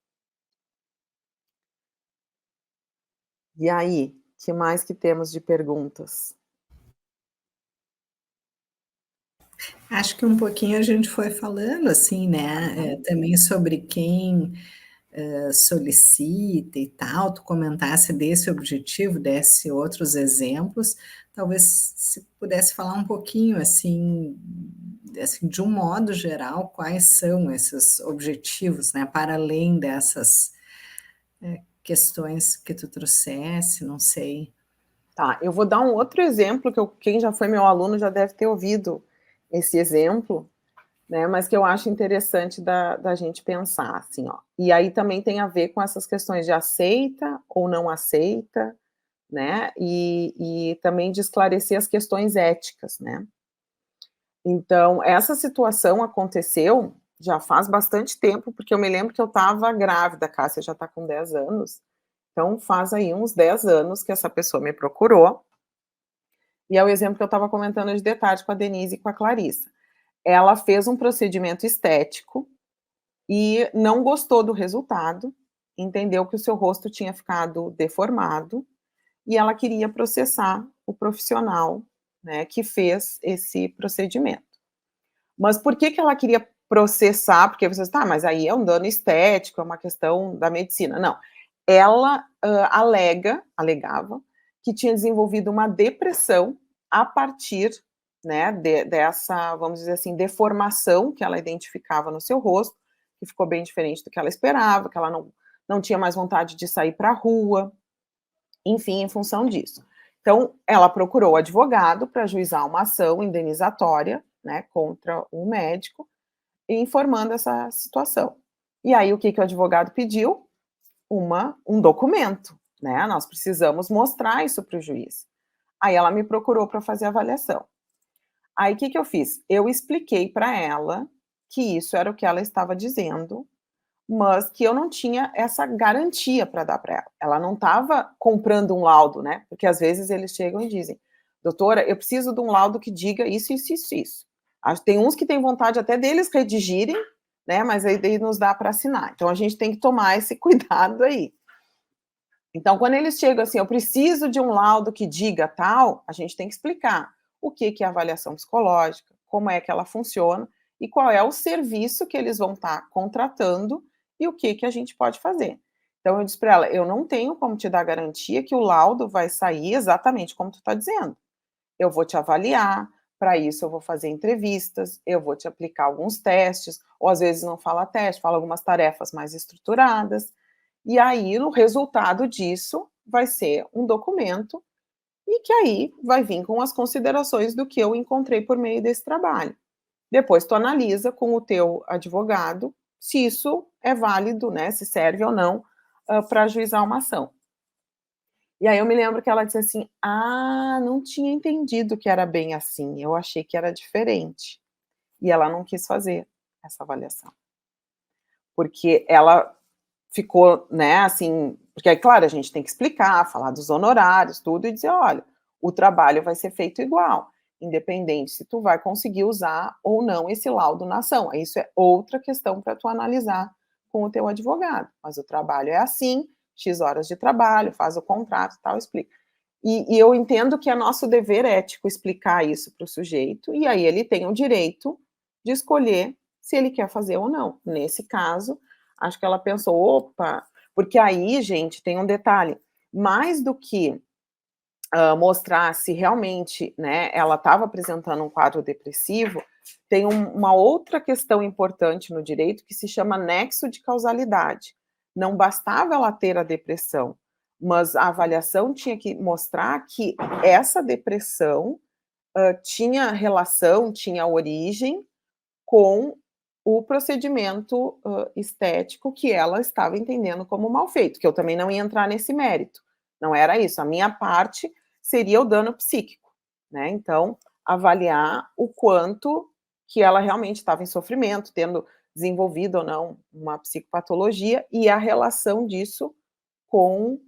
E aí, que mais que temos de perguntas? Acho que um pouquinho a gente foi falando, assim, né, também sobre quem solicita e tal, tu comentasse desse objetivo, desse outros exemplos, talvez se pudesse falar um pouquinho, assim, de um modo geral, quais são esses objetivos, né, para além dessas questões que tu trouxesse, não sei. Tá, eu vou dar um outro exemplo, quem já foi meu aluno já deve ter ouvido esse exemplo, né, mas que eu acho interessante da gente pensar, assim, ó. E aí também tem a ver com essas questões de aceita ou não aceita, né, e também de esclarecer as questões éticas, né. Então, essa situação aconteceu já faz bastante tempo, porque eu me lembro que eu estava grávida, a Cássia já está com 10 anos, então faz aí uns 10 anos que essa pessoa me procurou, e é o exemplo que eu estava comentando de detalhes com a Denise e com a Clarissa. Ela fez um procedimento estético e não gostou do resultado, entendeu que o seu rosto tinha ficado deformado e ela queria processar o profissional, né, que fez esse procedimento. Mas por que ela queria processar? Porque você tá, mas aí é um dano estético, é uma questão da medicina. Não, ela alegava que tinha desenvolvido uma depressão a partir, né, dessa, vamos dizer assim, deformação que ela identificava no seu rosto, que ficou bem diferente do que ela esperava, que ela não tinha mais vontade de sair para a rua, enfim, em função disso. Então, ela procurou o advogado para ajuizar uma ação indenizatória, né, contra o médico, informando essa situação. E aí, o que o advogado pediu? Um documento, né? Nós precisamos mostrar isso para o juiz. Aí ela me procurou para fazer a avaliação. Aí, o que eu fiz? Eu expliquei para ela que isso era o que ela estava dizendo, mas que eu não tinha essa garantia para dar para ela. Ela não estava comprando um laudo, né? Porque às vezes eles chegam e dizem, doutora, eu preciso de um laudo que diga isso, isso, isso, isso. Tem uns que têm vontade até deles redigirem, né? Mas aí nos dá para assinar. Então a gente tem que tomar esse cuidado aí. Então, quando eles chegam assim, eu preciso de um laudo que diga tal, a gente tem que explicar o que é avaliação psicológica, como é que ela funciona e qual é o serviço que eles vão estar contratando e o que a gente pode fazer. Então, eu disse para ela, eu não tenho como te dar garantia que o laudo vai sair exatamente como tu está dizendo. Eu vou te avaliar, para isso eu vou fazer entrevistas, eu vou te aplicar alguns testes, ou às vezes não fala teste, fala algumas tarefas mais estruturadas, e aí, no resultado disso, vai ser um documento e que aí vai vir com as considerações do que eu encontrei por meio desse trabalho. Depois tu analisa com o teu advogado se isso é válido, né, se serve ou não para ajuizar uma ação. E aí eu me lembro que ela disse assim, não tinha entendido que era bem assim, eu achei que era diferente. E ela não quis fazer essa avaliação. Porque ela ficou, né, assim, porque aí, claro, a gente tem que explicar, falar dos honorários, tudo, e dizer, olha, o trabalho vai ser feito igual, independente se tu vai conseguir usar ou não esse laudo na ação. Isso é outra questão para tu analisar com o teu advogado. Mas o trabalho é assim, X horas de trabalho, faz o contrato e tal, explica. E eu entendo que é nosso dever ético explicar isso para o sujeito, e aí ele tem o direito de escolher se ele quer fazer ou não. Nesse caso, acho que ela pensou, opa, porque aí, gente, tem um detalhe, mais do que mostrar se realmente, né, ela estava apresentando um quadro depressivo, tem uma outra questão importante no direito que se chama nexo de causalidade. Não bastava ela ter a depressão, mas a avaliação tinha que mostrar que essa depressão tinha relação, tinha origem com o procedimento estético que ela estava entendendo como mal feito, que eu também não ia entrar nesse mérito. Não era isso. A minha parte seria o dano psíquico, né? Então, avaliar o quanto que ela realmente estava em sofrimento, tendo desenvolvido ou não uma psicopatologia, e a relação disso com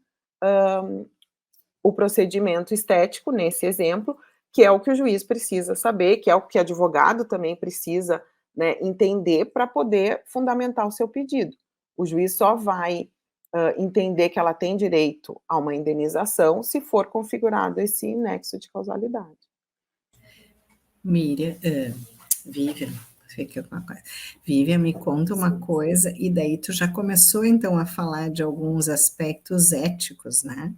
o procedimento estético, nesse exemplo, que é o que o juiz precisa saber, que é o que o advogado também precisa, né, entender para poder fundamentar o seu pedido. O juiz só vai entender que ela tem direito a uma indenização se for configurado esse nexo de causalidade. Miriam, Vivian, fiquei com uma coisa. Vivian, me conta uma coisa, e daí tu já começou então a falar de alguns aspectos éticos, né?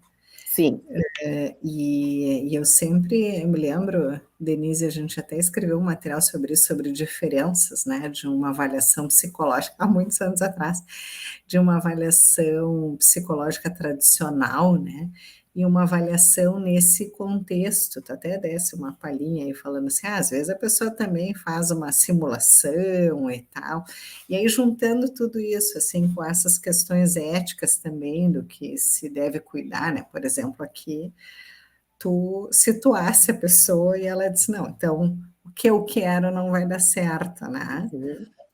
Sim. E eu me lembro, Denise, a gente até escreveu um material sobre isso, sobre diferenças, né, de uma avaliação psicológica, há muitos anos atrás, de uma avaliação psicológica tradicional, né, e uma avaliação nesse contexto. Tu até desse uma palhinha aí falando assim, às vezes a pessoa também faz uma simulação e tal, e aí juntando tudo isso, assim, com essas questões éticas também, do que se deve cuidar, né, por exemplo, aqui, tu situasse a pessoa e ela disse, não, então, o que eu quero não vai dar certo, né,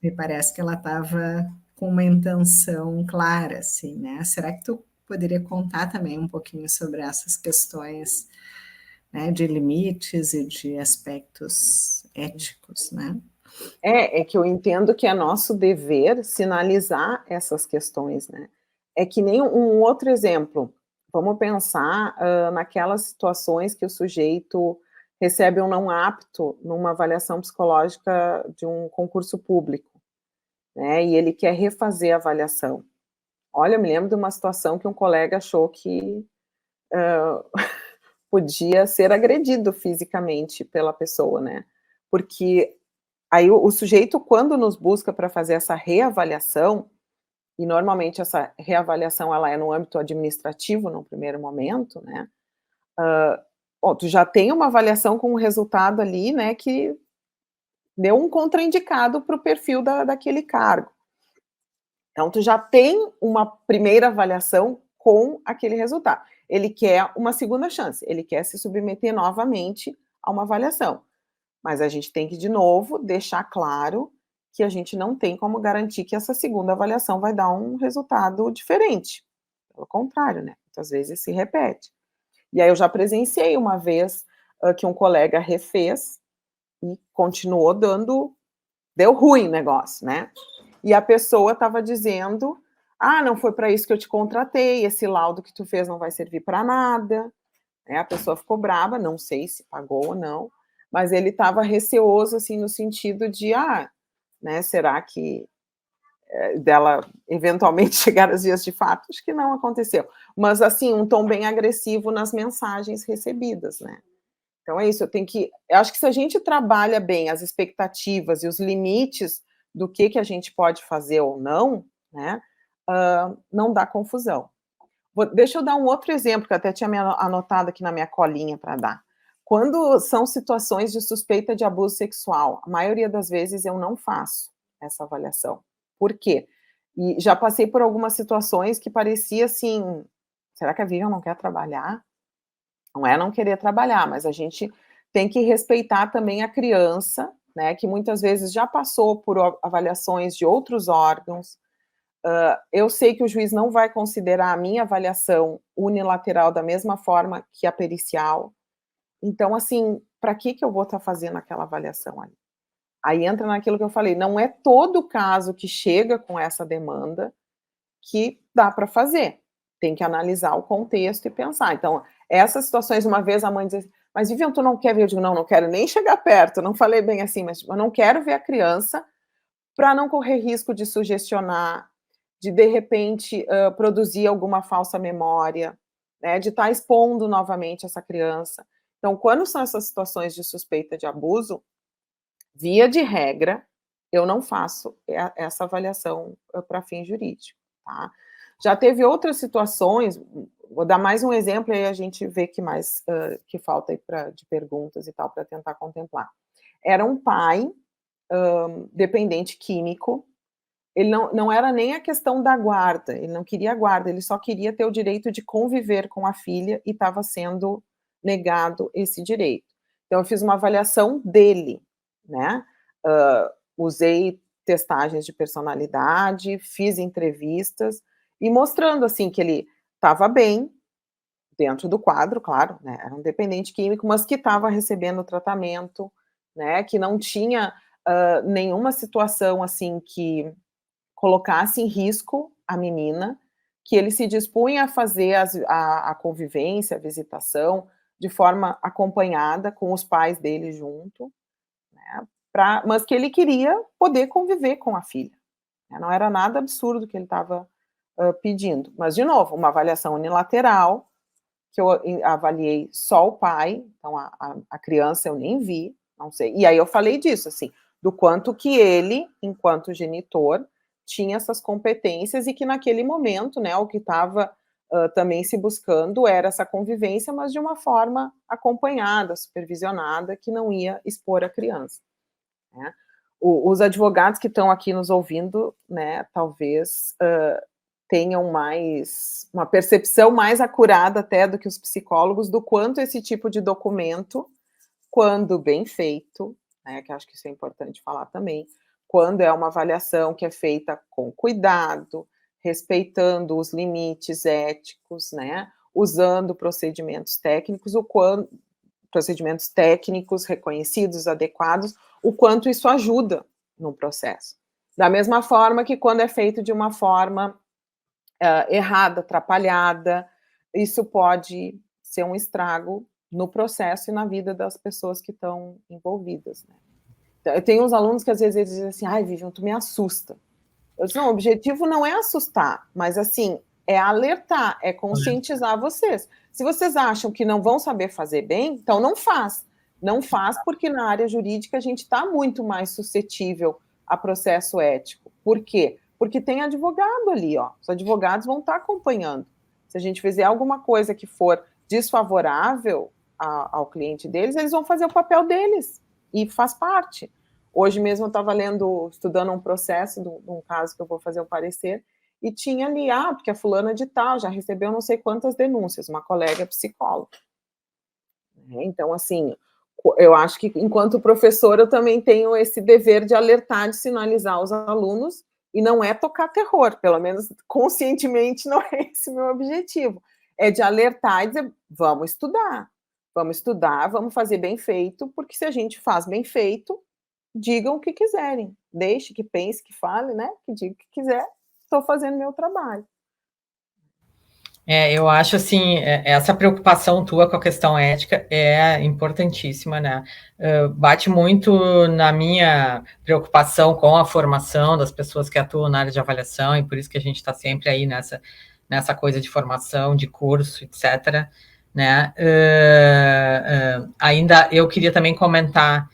me parece que ela estava com uma intenção clara, assim, né, será que tu poderia contar também um pouquinho sobre essas questões, né, de limites e de aspectos éticos, né? É que eu entendo que é nosso dever sinalizar essas questões, né? É que nem um outro exemplo, vamos pensar naquelas situações que o sujeito recebe um não apto numa avaliação psicológica de um concurso público, né? E ele quer refazer a avaliação. Olha, eu me lembro de uma situação que um colega achou que podia ser agredido fisicamente pela pessoa, né? Porque aí o sujeito, quando nos busca para fazer essa reavaliação, e normalmente essa reavaliação ela é no âmbito administrativo, no primeiro momento, né? Tu já tem uma avaliação com um resultado ali, né, que deu um contraindicado para o perfil daquele cargo. Então, tu já tem uma primeira avaliação com aquele resultado. Ele quer uma segunda chance, ele quer se submeter novamente a uma avaliação. Mas a gente tem que, de novo, deixar claro que a gente não tem como garantir que essa segunda avaliação vai dar um resultado diferente. Pelo contrário, né? Muitas vezes se repete. E aí eu já presenciei uma vez que um colega refez e continuou deu ruim o negócio, né? E a pessoa estava dizendo, não foi para isso que eu te contratei, esse laudo que tu fez não vai servir para nada. A pessoa ficou brava, não sei se pagou ou não, mas ele estava receoso, assim, no sentido de, né, será que dela eventualmente chegar às vias de fato? Acho que não aconteceu. Mas, assim, um tom bem agressivo nas mensagens recebidas, né? Então é isso, eu acho que se a gente trabalha bem as expectativas e os limites do que a gente pode fazer ou não, né, não dá confusão. Deixa eu dar um outro exemplo, que eu até tinha anotado aqui na minha colinha para dar. Quando são situações de suspeita de abuso sexual, a maioria das vezes eu não faço essa avaliação. Por quê? E já passei por algumas situações que parecia assim, será que a Vivian não quer trabalhar? Não é não querer trabalhar, mas a gente tem que respeitar também a criança, né, que muitas vezes já passou por avaliações de outros órgãos. Eu sei que o juiz não vai considerar a minha avaliação unilateral da mesma forma que a pericial. Então, assim, para que eu vou estar fazendo aquela avaliação ali? Aí entra naquilo que eu falei, não é todo caso que chega com essa demanda que dá para fazer. Tem que analisar o contexto e pensar. Então, essas situações, uma vez a mãe diz, mas Vivian, tu não quer ver? Eu digo, não quero nem chegar perto, não falei bem assim, mas eu não quero ver a criança para não correr risco de sugestionar, de repente, produzir alguma falsa memória, né, de estar expondo novamente essa criança. Então, quando são essas situações de suspeita de abuso, via de regra, eu não faço essa avaliação para fim jurídico, tá? Já teve outras situações, vou dar mais um exemplo, aí a gente vê que mais que falta aí de perguntas e tal, para tentar contemplar. Era um pai dependente químico, ele não era nem a questão da guarda, ele não queria a guarda, ele só queria ter o direito de conviver com a filha e estava sendo negado esse direito. Então, eu fiz uma avaliação dele, né? Usei testagens de personalidade, fiz entrevistas e mostrando, assim, que ele estava bem, dentro do quadro, claro, né? Era um dependente químico, mas que estava recebendo tratamento, né? Que não tinha nenhuma situação, assim, que colocasse em risco a menina, que ele se dispunha a fazer a convivência, a visitação, de forma acompanhada, com os pais dele junto, né, mas que ele queria poder conviver com a filha. Né, não era nada absurdo que ele estava pedindo. Mas, de novo, uma avaliação unilateral, que eu avaliei só o pai, então a criança eu nem vi, não sei. E aí eu falei disso, assim, do quanto que ele, enquanto genitor, tinha essas competências e que naquele momento, né, o que estava também se buscando era essa convivência, mas de uma forma acompanhada, supervisionada, que não ia expor a criança. Né? Os advogados que estão aqui nos ouvindo, né, talvez tenham uma percepção mais acurada até do que os psicólogos do quanto esse tipo de documento, quando bem feito, né, que acho que isso é importante falar também, quando é uma avaliação que é feita com cuidado, respeitando os limites éticos, né, usando procedimentos técnicos, procedimentos técnicos reconhecidos, adequados, o quanto isso ajuda no processo. Da mesma forma que quando é feito de uma forma errada, atrapalhada, isso pode ser um estrago no processo e na vida das pessoas que estão envolvidas. Né? Eu tenho uns alunos que às vezes eles dizem assim, ai, Vivian, tu me assusta. Eu disse, não, o objetivo não é assustar, mas assim, é alertar, é conscientizar vocês. Se vocês acham que não vão saber fazer bem, então não faz. Não faz porque na área jurídica a gente está muito mais suscetível a processo ético. Por quê? Porque tem advogado ali, ó. Os advogados vão estar acompanhando. Se a gente fizer alguma coisa que for desfavorável ao cliente deles, eles vão fazer o papel deles. E faz parte. Hoje mesmo eu estava estudando um processo de um caso que eu vou fazer o parecer, e tinha ali, porque a fulana de tal já recebeu não sei quantas denúncias, uma colega psicóloga. Então, assim, eu acho que enquanto professora eu também tenho esse dever de alertar, de sinalizar aos alunos, e não é tocar terror, pelo menos conscientemente não é esse o meu objetivo, é de alertar e dizer, vamos estudar, vamos fazer bem feito, porque se a gente faz bem feito, digam o que quiserem, deixe que pense, que fale, né, que diga o que quiser, estou fazendo meu trabalho. Eu acho, assim, essa preocupação tua com a questão ética é importantíssima, né? Bate muito na minha preocupação com a formação das pessoas que atuam na área de avaliação, e por isso que a gente está sempre aí nessa coisa de formação, de curso, etc., né? Ainda eu queria também comentar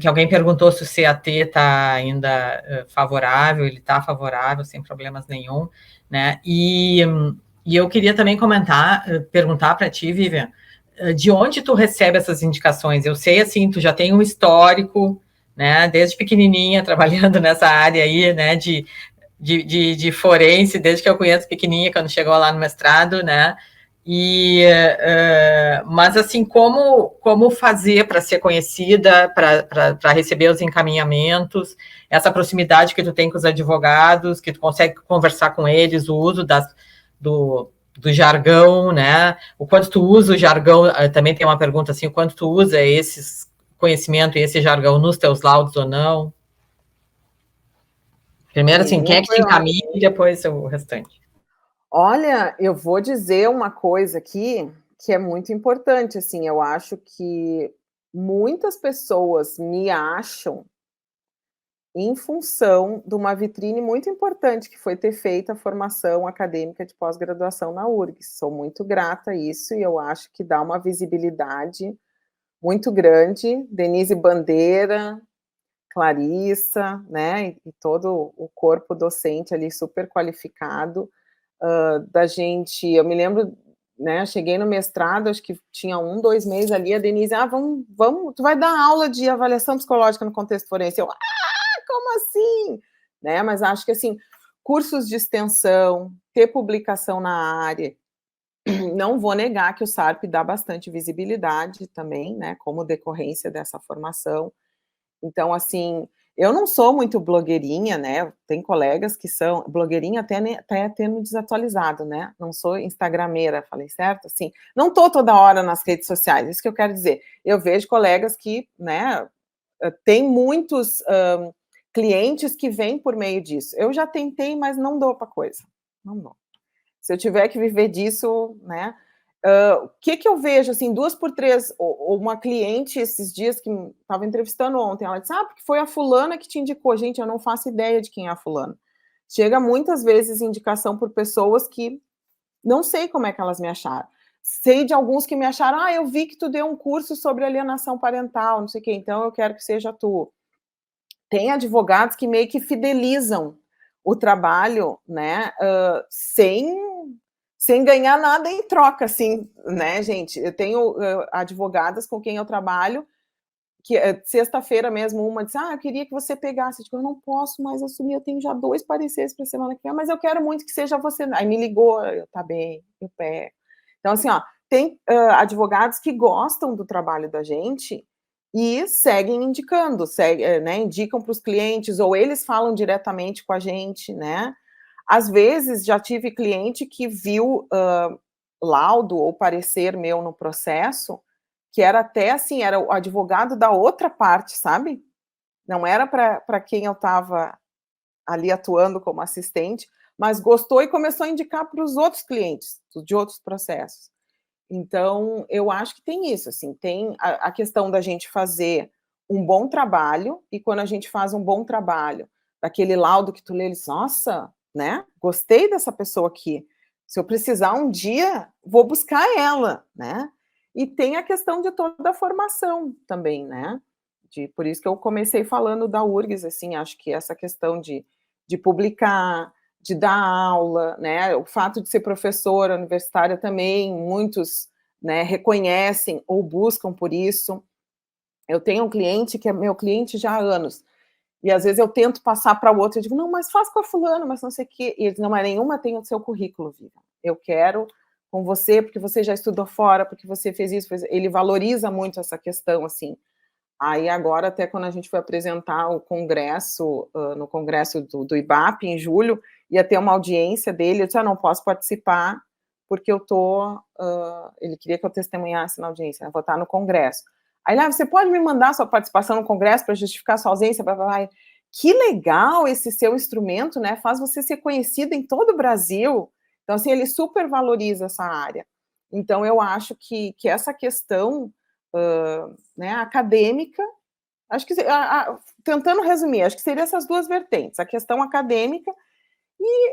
que alguém perguntou se o CAT está ainda favorável, ele está favorável, sem problemas nenhum, né? E eu queria também perguntar para ti, Vivian, de onde tu recebe essas indicações? Eu sei, assim, tu já tem um histórico, né, desde pequenininha, trabalhando nessa área aí, né, de forense, desde que eu conheço pequenininha, quando chegou lá no mestrado, né, mas, assim, como fazer para ser conhecida, para receber os encaminhamentos, essa proximidade que tu tem com os advogados, que tu consegue conversar com eles, o uso do jargão, né? O quanto tu usa o jargão, também tem uma pergunta assim, o quanto tu usa esse conhecimento e esse jargão nos teus laudos ou não? Primeiro, assim, quem é que te encaminha e depois o restante. Olha, eu vou dizer uma coisa aqui que é muito importante, assim, eu acho que muitas pessoas me acham em função de uma vitrine muito importante que foi ter feito a formação acadêmica de pós-graduação na URGS. Sou muito grata a isso e eu acho que dá uma visibilidade muito grande. Denise Bandeira, Clarissa, né, e todo o corpo docente ali super qualificado, da gente, eu me lembro, né, cheguei no mestrado, acho que tinha 1, 2 meses ali, a Denise, vamos, tu vai dar aula de avaliação psicológica no contexto forense, eu, como assim? Né, mas acho que, assim, cursos de extensão, ter publicação na área, não vou negar que o SARP dá bastante visibilidade também, né, como decorrência dessa formação. Então, assim, eu não sou muito blogueirinha, né, tem colegas que são, blogueirinha até termo desatualizado, né, não sou instagrameira, falei certo? Assim, não estou toda hora nas redes sociais, isso que eu quero dizer. Eu vejo colegas que, né, tem muitos clientes que vêm por meio disso. Eu já tentei, mas não dou para coisa, não dou. Se eu tiver que viver disso, né, o que eu vejo, assim, 2 por 3, uma cliente esses dias que estava entrevistando ontem, ela disse, porque foi a fulana que te indicou. Gente, eu não faço ideia de quem é a fulana. Chega muitas vezes indicação por pessoas que não sei como é que elas me acharam. Sei de alguns que me acharam, eu vi que tu deu um curso sobre alienação parental, não sei o quê, então eu quero que seja tu. Tem advogados que meio que fidelizam o trabalho, né, sem ganhar nada em troca, assim, né, gente? Eu tenho advogadas com quem eu trabalho, que sexta-feira mesmo, uma disse, eu queria que você pegasse, eu não posso mais assumir, eu tenho já 2 pareceres para a semana que vem, mas eu quero muito que seja você. Aí me ligou, tá bem, eu pego. Então, assim, tem advogados que gostam do trabalho da gente e seguem indicando, né, indicam para os clientes, ou eles falam diretamente com a gente, né? Às vezes, já tive cliente que viu laudo ou parecer meu no processo, que era até assim, era o advogado da outra parte, sabe? Não era para quem eu estava ali atuando como assistente, mas gostou e começou a indicar para os outros clientes de outros processos. Então, eu acho que tem isso, assim, tem a questão da gente fazer um bom trabalho, e quando a gente faz um bom trabalho, daquele laudo que tu lê, eles, nossa, né, gostei dessa pessoa aqui, se eu precisar um dia, vou buscar ela, né, e tem a questão de toda a formação também, né, por isso que eu comecei falando da URGS, assim, acho que essa questão de publicar, de dar aula, né, o fato de ser professora universitária também, muitos, né, reconhecem ou buscam por isso. Eu tenho um cliente que é meu cliente já há anos, e às vezes eu tento passar para o outro, eu digo, não, mas faz com a fulana, mas não sei o quê, e eles, não, mas nenhuma tem o seu currículo, Vivian. Eu quero com você, porque você já estudou fora, porque você fez isso, ele valoriza muito essa questão, assim. Aí agora, até quando a gente foi apresentar o congresso, no congresso do IBAP, em julho, ia ter uma audiência dele, eu disse, não posso participar, porque ele queria que eu testemunhasse na audiência, né, vou estar no congresso. Aí, você pode me mandar sua participação no congresso para justificar sua ausência? Que legal esse seu instrumento, né, faz você ser conhecido em todo o Brasil. Então, assim, ele super valoriza essa área. Então, eu acho que essa questão né, acadêmica, acho que, tentando resumir, acho que seria essas 2 vertentes, a questão acadêmica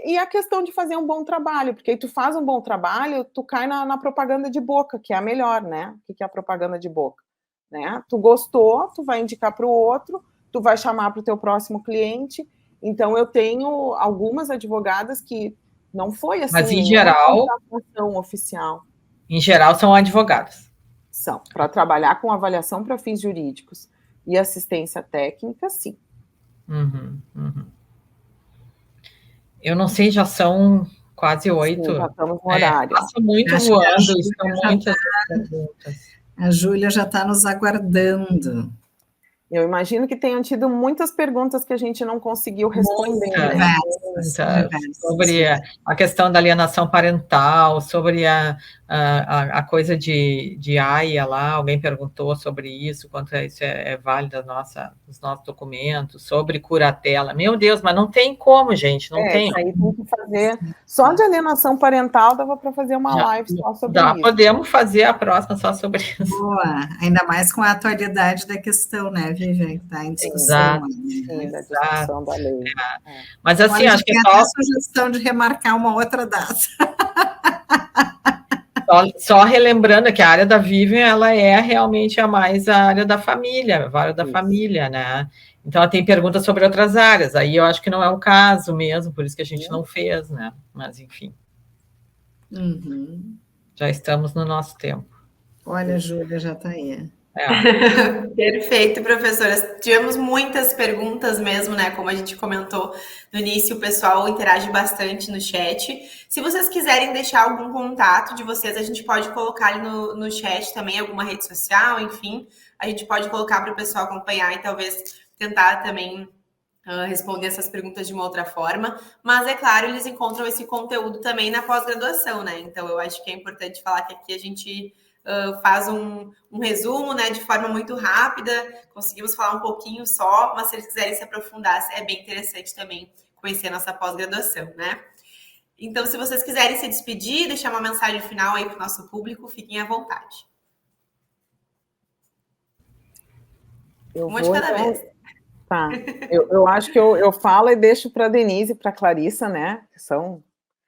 e a questão de fazer um bom trabalho, porque aí tu faz um bom trabalho, tu cai na propaganda de boca, que é a melhor, né? O que é a propaganda de boca? Né? Tu gostou, tu vai indicar para o outro, tu vai chamar para o teu próximo cliente. Então, eu tenho algumas advogadas que não foi assim, mas em geral, contratação oficial. Em geral, são advogados. São, para trabalhar com avaliação para fins jurídicos e assistência técnica, sim. Eu não sei, já são quase 8. Sim, já estamos no horário. Passa muito voando, estão muitas perguntas. A Júlia já está nos aguardando. Eu imagino que tenham tido muitas perguntas que a gente não conseguiu responder. Muitas, sobre a questão da alienação parental, sobre a coisa de AIA lá, alguém perguntou sobre isso, quanto isso é válido nos nossos documentos, sobre curatela. Meu Deus, mas não tem como, gente, não tem. Isso aí tem que fazer. Só de alienação parental dava para fazer uma live só sobre isso. Podemos fazer a próxima só sobre isso. Boa, ainda mais com a atualidade da questão, né, Vivian, que está em discussão. Sim, da discussão da lei. Mas assim, acho que é só sugestão de remarcar uma outra data. Só relembrando que a área da Vivian, ela é realmente a área da família, a área da família, né? Então, ela tem perguntas sobre outras áreas, aí eu acho que não é o caso mesmo, por isso que a gente não fez, né? Mas, enfim. Já estamos no nosso tempo. Olha, a Júlia já está aí. Perfeito, professora. Tivemos muitas perguntas mesmo, né? Como a gente comentou no início, o pessoal interage bastante no chat. Se vocês quiserem deixar algum contato de vocês, a gente pode colocar ali no chat também, alguma rede social, enfim. A gente pode colocar para o pessoal acompanhar e talvez tentar também responder essas perguntas de uma outra forma. Mas, é claro, eles encontram esse conteúdo também na pós-graduação, né? Então, eu acho que é importante falar que aqui a gente faz um resumo, né, de forma muito rápida, conseguimos falar um pouquinho só, mas se eles quiserem se aprofundar, é bem interessante também conhecer a nossa pós-graduação, né? Então, se vocês quiserem se despedir, deixar uma mensagem final aí para o nosso público, fiquem à vontade. Uma de cada vez. Tá. Eu acho que eu falo e deixo para a Denise e para a Clarissa, né, que são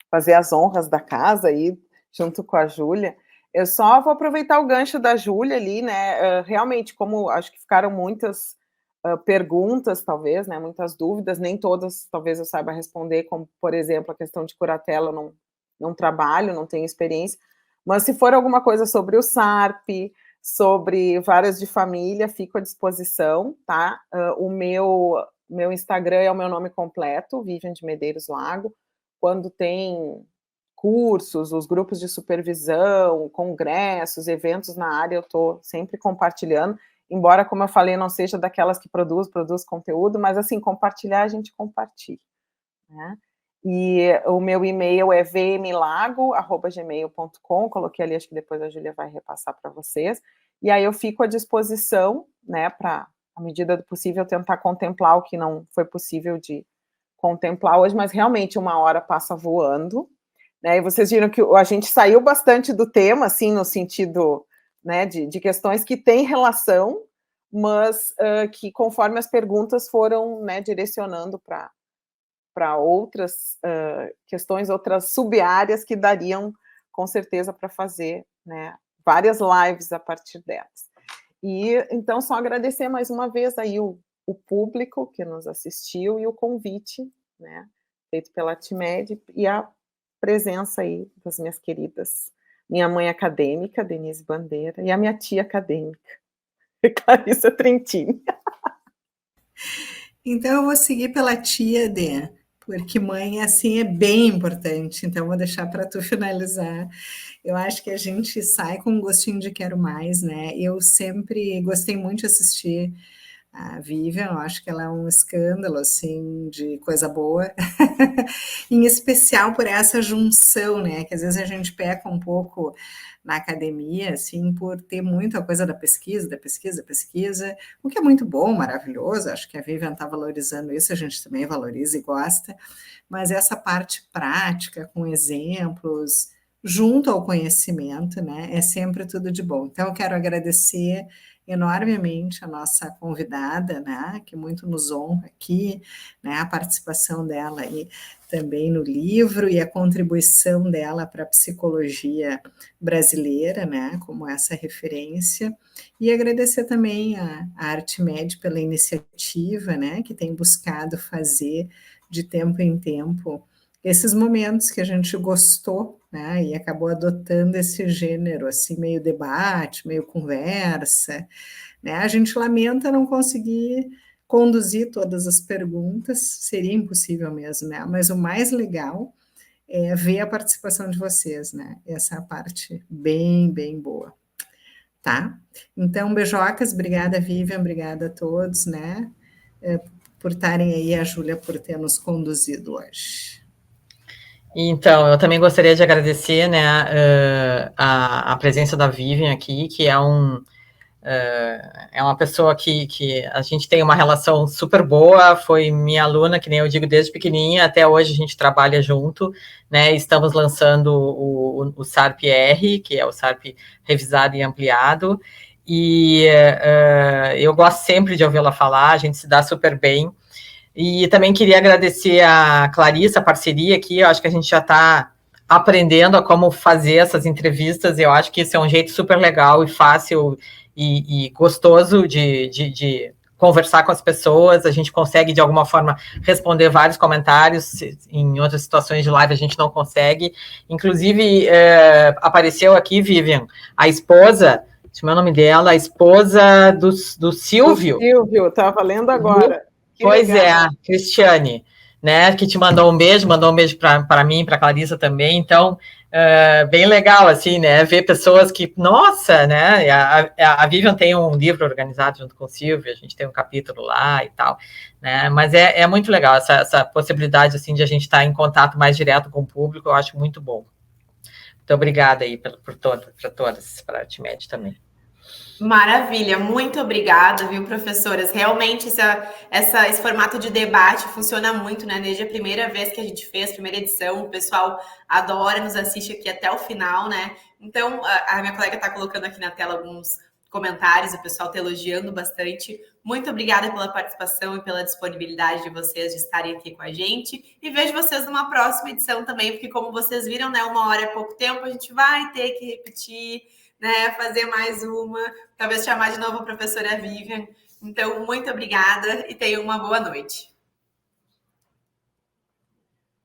fazer as honras da casa aí, junto com a Júlia. Eu só vou aproveitar o gancho da Júlia ali, né? Realmente, como acho que ficaram muitas perguntas, talvez, né? Muitas dúvidas, nem todas talvez eu saiba responder, como, por exemplo, a questão de curatela, eu não trabalho, não tenho experiência, mas se for alguma coisa sobre o SARP, sobre várias de família, fico à disposição, tá? O meu Instagram é o meu nome completo, Vivian de Medeiros Lago. Quando tem cursos, os grupos de supervisão, congressos, eventos na área, eu estou sempre compartilhando, embora, como eu falei, não seja daquelas que produz conteúdo, mas, assim, compartilhar, a gente compartilha, né? E o meu e-mail é vmlago@gmail.com, coloquei ali, acho que depois a Júlia vai repassar para vocês, e aí eu fico à disposição, né, para, à medida do possível, tentar contemplar o que não foi possível de contemplar hoje, mas realmente uma hora passa voando, né? E vocês viram que a gente saiu bastante do tema, assim, no sentido, né, de questões que têm relação, mas que conforme as perguntas foram, né, direcionando para outras questões, outras sub-áreas que dariam, com certeza, para fazer, né, várias lives a partir delas. E, então, só agradecer mais uma vez aí o público que nos assistiu e o convite, né, feito pela TIMED, e a presença aí das minhas queridas, minha mãe acadêmica, Denise Bandeira, e a minha tia acadêmica, Clarissa Trentini. Então, eu vou seguir pela tia, Dê, porque mãe, assim, é bem importante, então vou deixar para tu finalizar. Eu acho que a gente sai com um gostinho de quero mais, né? Eu sempre gostei muito de assistir a Vivian, eu acho que ela é um escândalo, assim, de coisa boa, em especial por essa junção, né, que às vezes a gente peca um pouco na academia, assim, por ter muita coisa da pesquisa, o que é muito bom, maravilhoso, acho que a Vivian está valorizando isso, a gente também valoriza e gosta, mas essa parte prática, com exemplos, junto ao conhecimento, né, é sempre tudo de bom. Então, eu quero agradecer enormemente a nossa convidada, né, que muito nos honra aqui, né, a participação dela aí também no livro e a contribuição dela para a psicologia brasileira, né, como essa referência, e agradecer também a ArtMed pela iniciativa, né, que tem buscado fazer de tempo em tempo esses momentos que a gente gostou, né, e acabou adotando esse gênero, assim, meio debate, meio conversa, né, a gente lamenta não conseguir conduzir todas as perguntas, seria impossível mesmo, né, mas o mais legal é ver a participação de vocês, né, essa é a parte bem, bem boa, tá? Então, beijocas, obrigada, Vivian, obrigada a todos, né, por estarem aí, a Júlia por ter nos conduzido hoje. Então, eu também gostaria de agradecer, né, a presença da Vivian aqui, que é uma pessoa que a gente tem uma relação super boa, foi minha aluna, que nem eu digo, desde pequenininha, até hoje a gente trabalha junto, né, estamos lançando o SARP-R, que é o SARP revisado e ampliado, e eu gosto sempre de ouvi-la falar, a gente se dá super bem. E também queria agradecer a Clarissa, a parceria aqui, eu acho que a gente já está aprendendo a como fazer essas entrevistas, eu acho que isso é um jeito super legal e fácil e gostoso de conversar com as pessoas, a gente consegue, de alguma forma, responder vários comentários, em outras situações de live a gente não consegue. Inclusive, apareceu aqui, Vivian, a esposa, deixa eu ver o nome dela, a esposa do Silvio. O Silvio, estava lendo agora. Que pois legal. É, Cristiane, né, que te mandou um beijo para mim, para a Clarissa também, então, bem legal, assim, né, ver pessoas que, nossa, né, a Vivian tem um livro organizado junto com o Silvio, a gente tem um capítulo lá e tal, né, mas é muito legal essa possibilidade, assim, de a gente estar em contato mais direto com o público, eu acho muito bom. Muito obrigada aí para todas, para a Artimed também. Maravilha, muito obrigada, viu, professoras? Realmente, esse formato de debate funciona muito, né? Desde a primeira vez que a gente fez, primeira edição, o pessoal adora, nos assiste aqui até o final, né? Então, a minha colega está colocando aqui na tela alguns comentários, o pessoal está elogiando bastante. Muito obrigada pela participação e pela disponibilidade de vocês de estarem aqui com a gente. E vejo vocês numa próxima edição também, porque como vocês viram, né, 1 hora é pouco tempo, a gente vai ter que repetir, né, fazer mais uma, talvez chamar de novo a professora Vivian. Então, muito obrigada e tenham uma boa noite.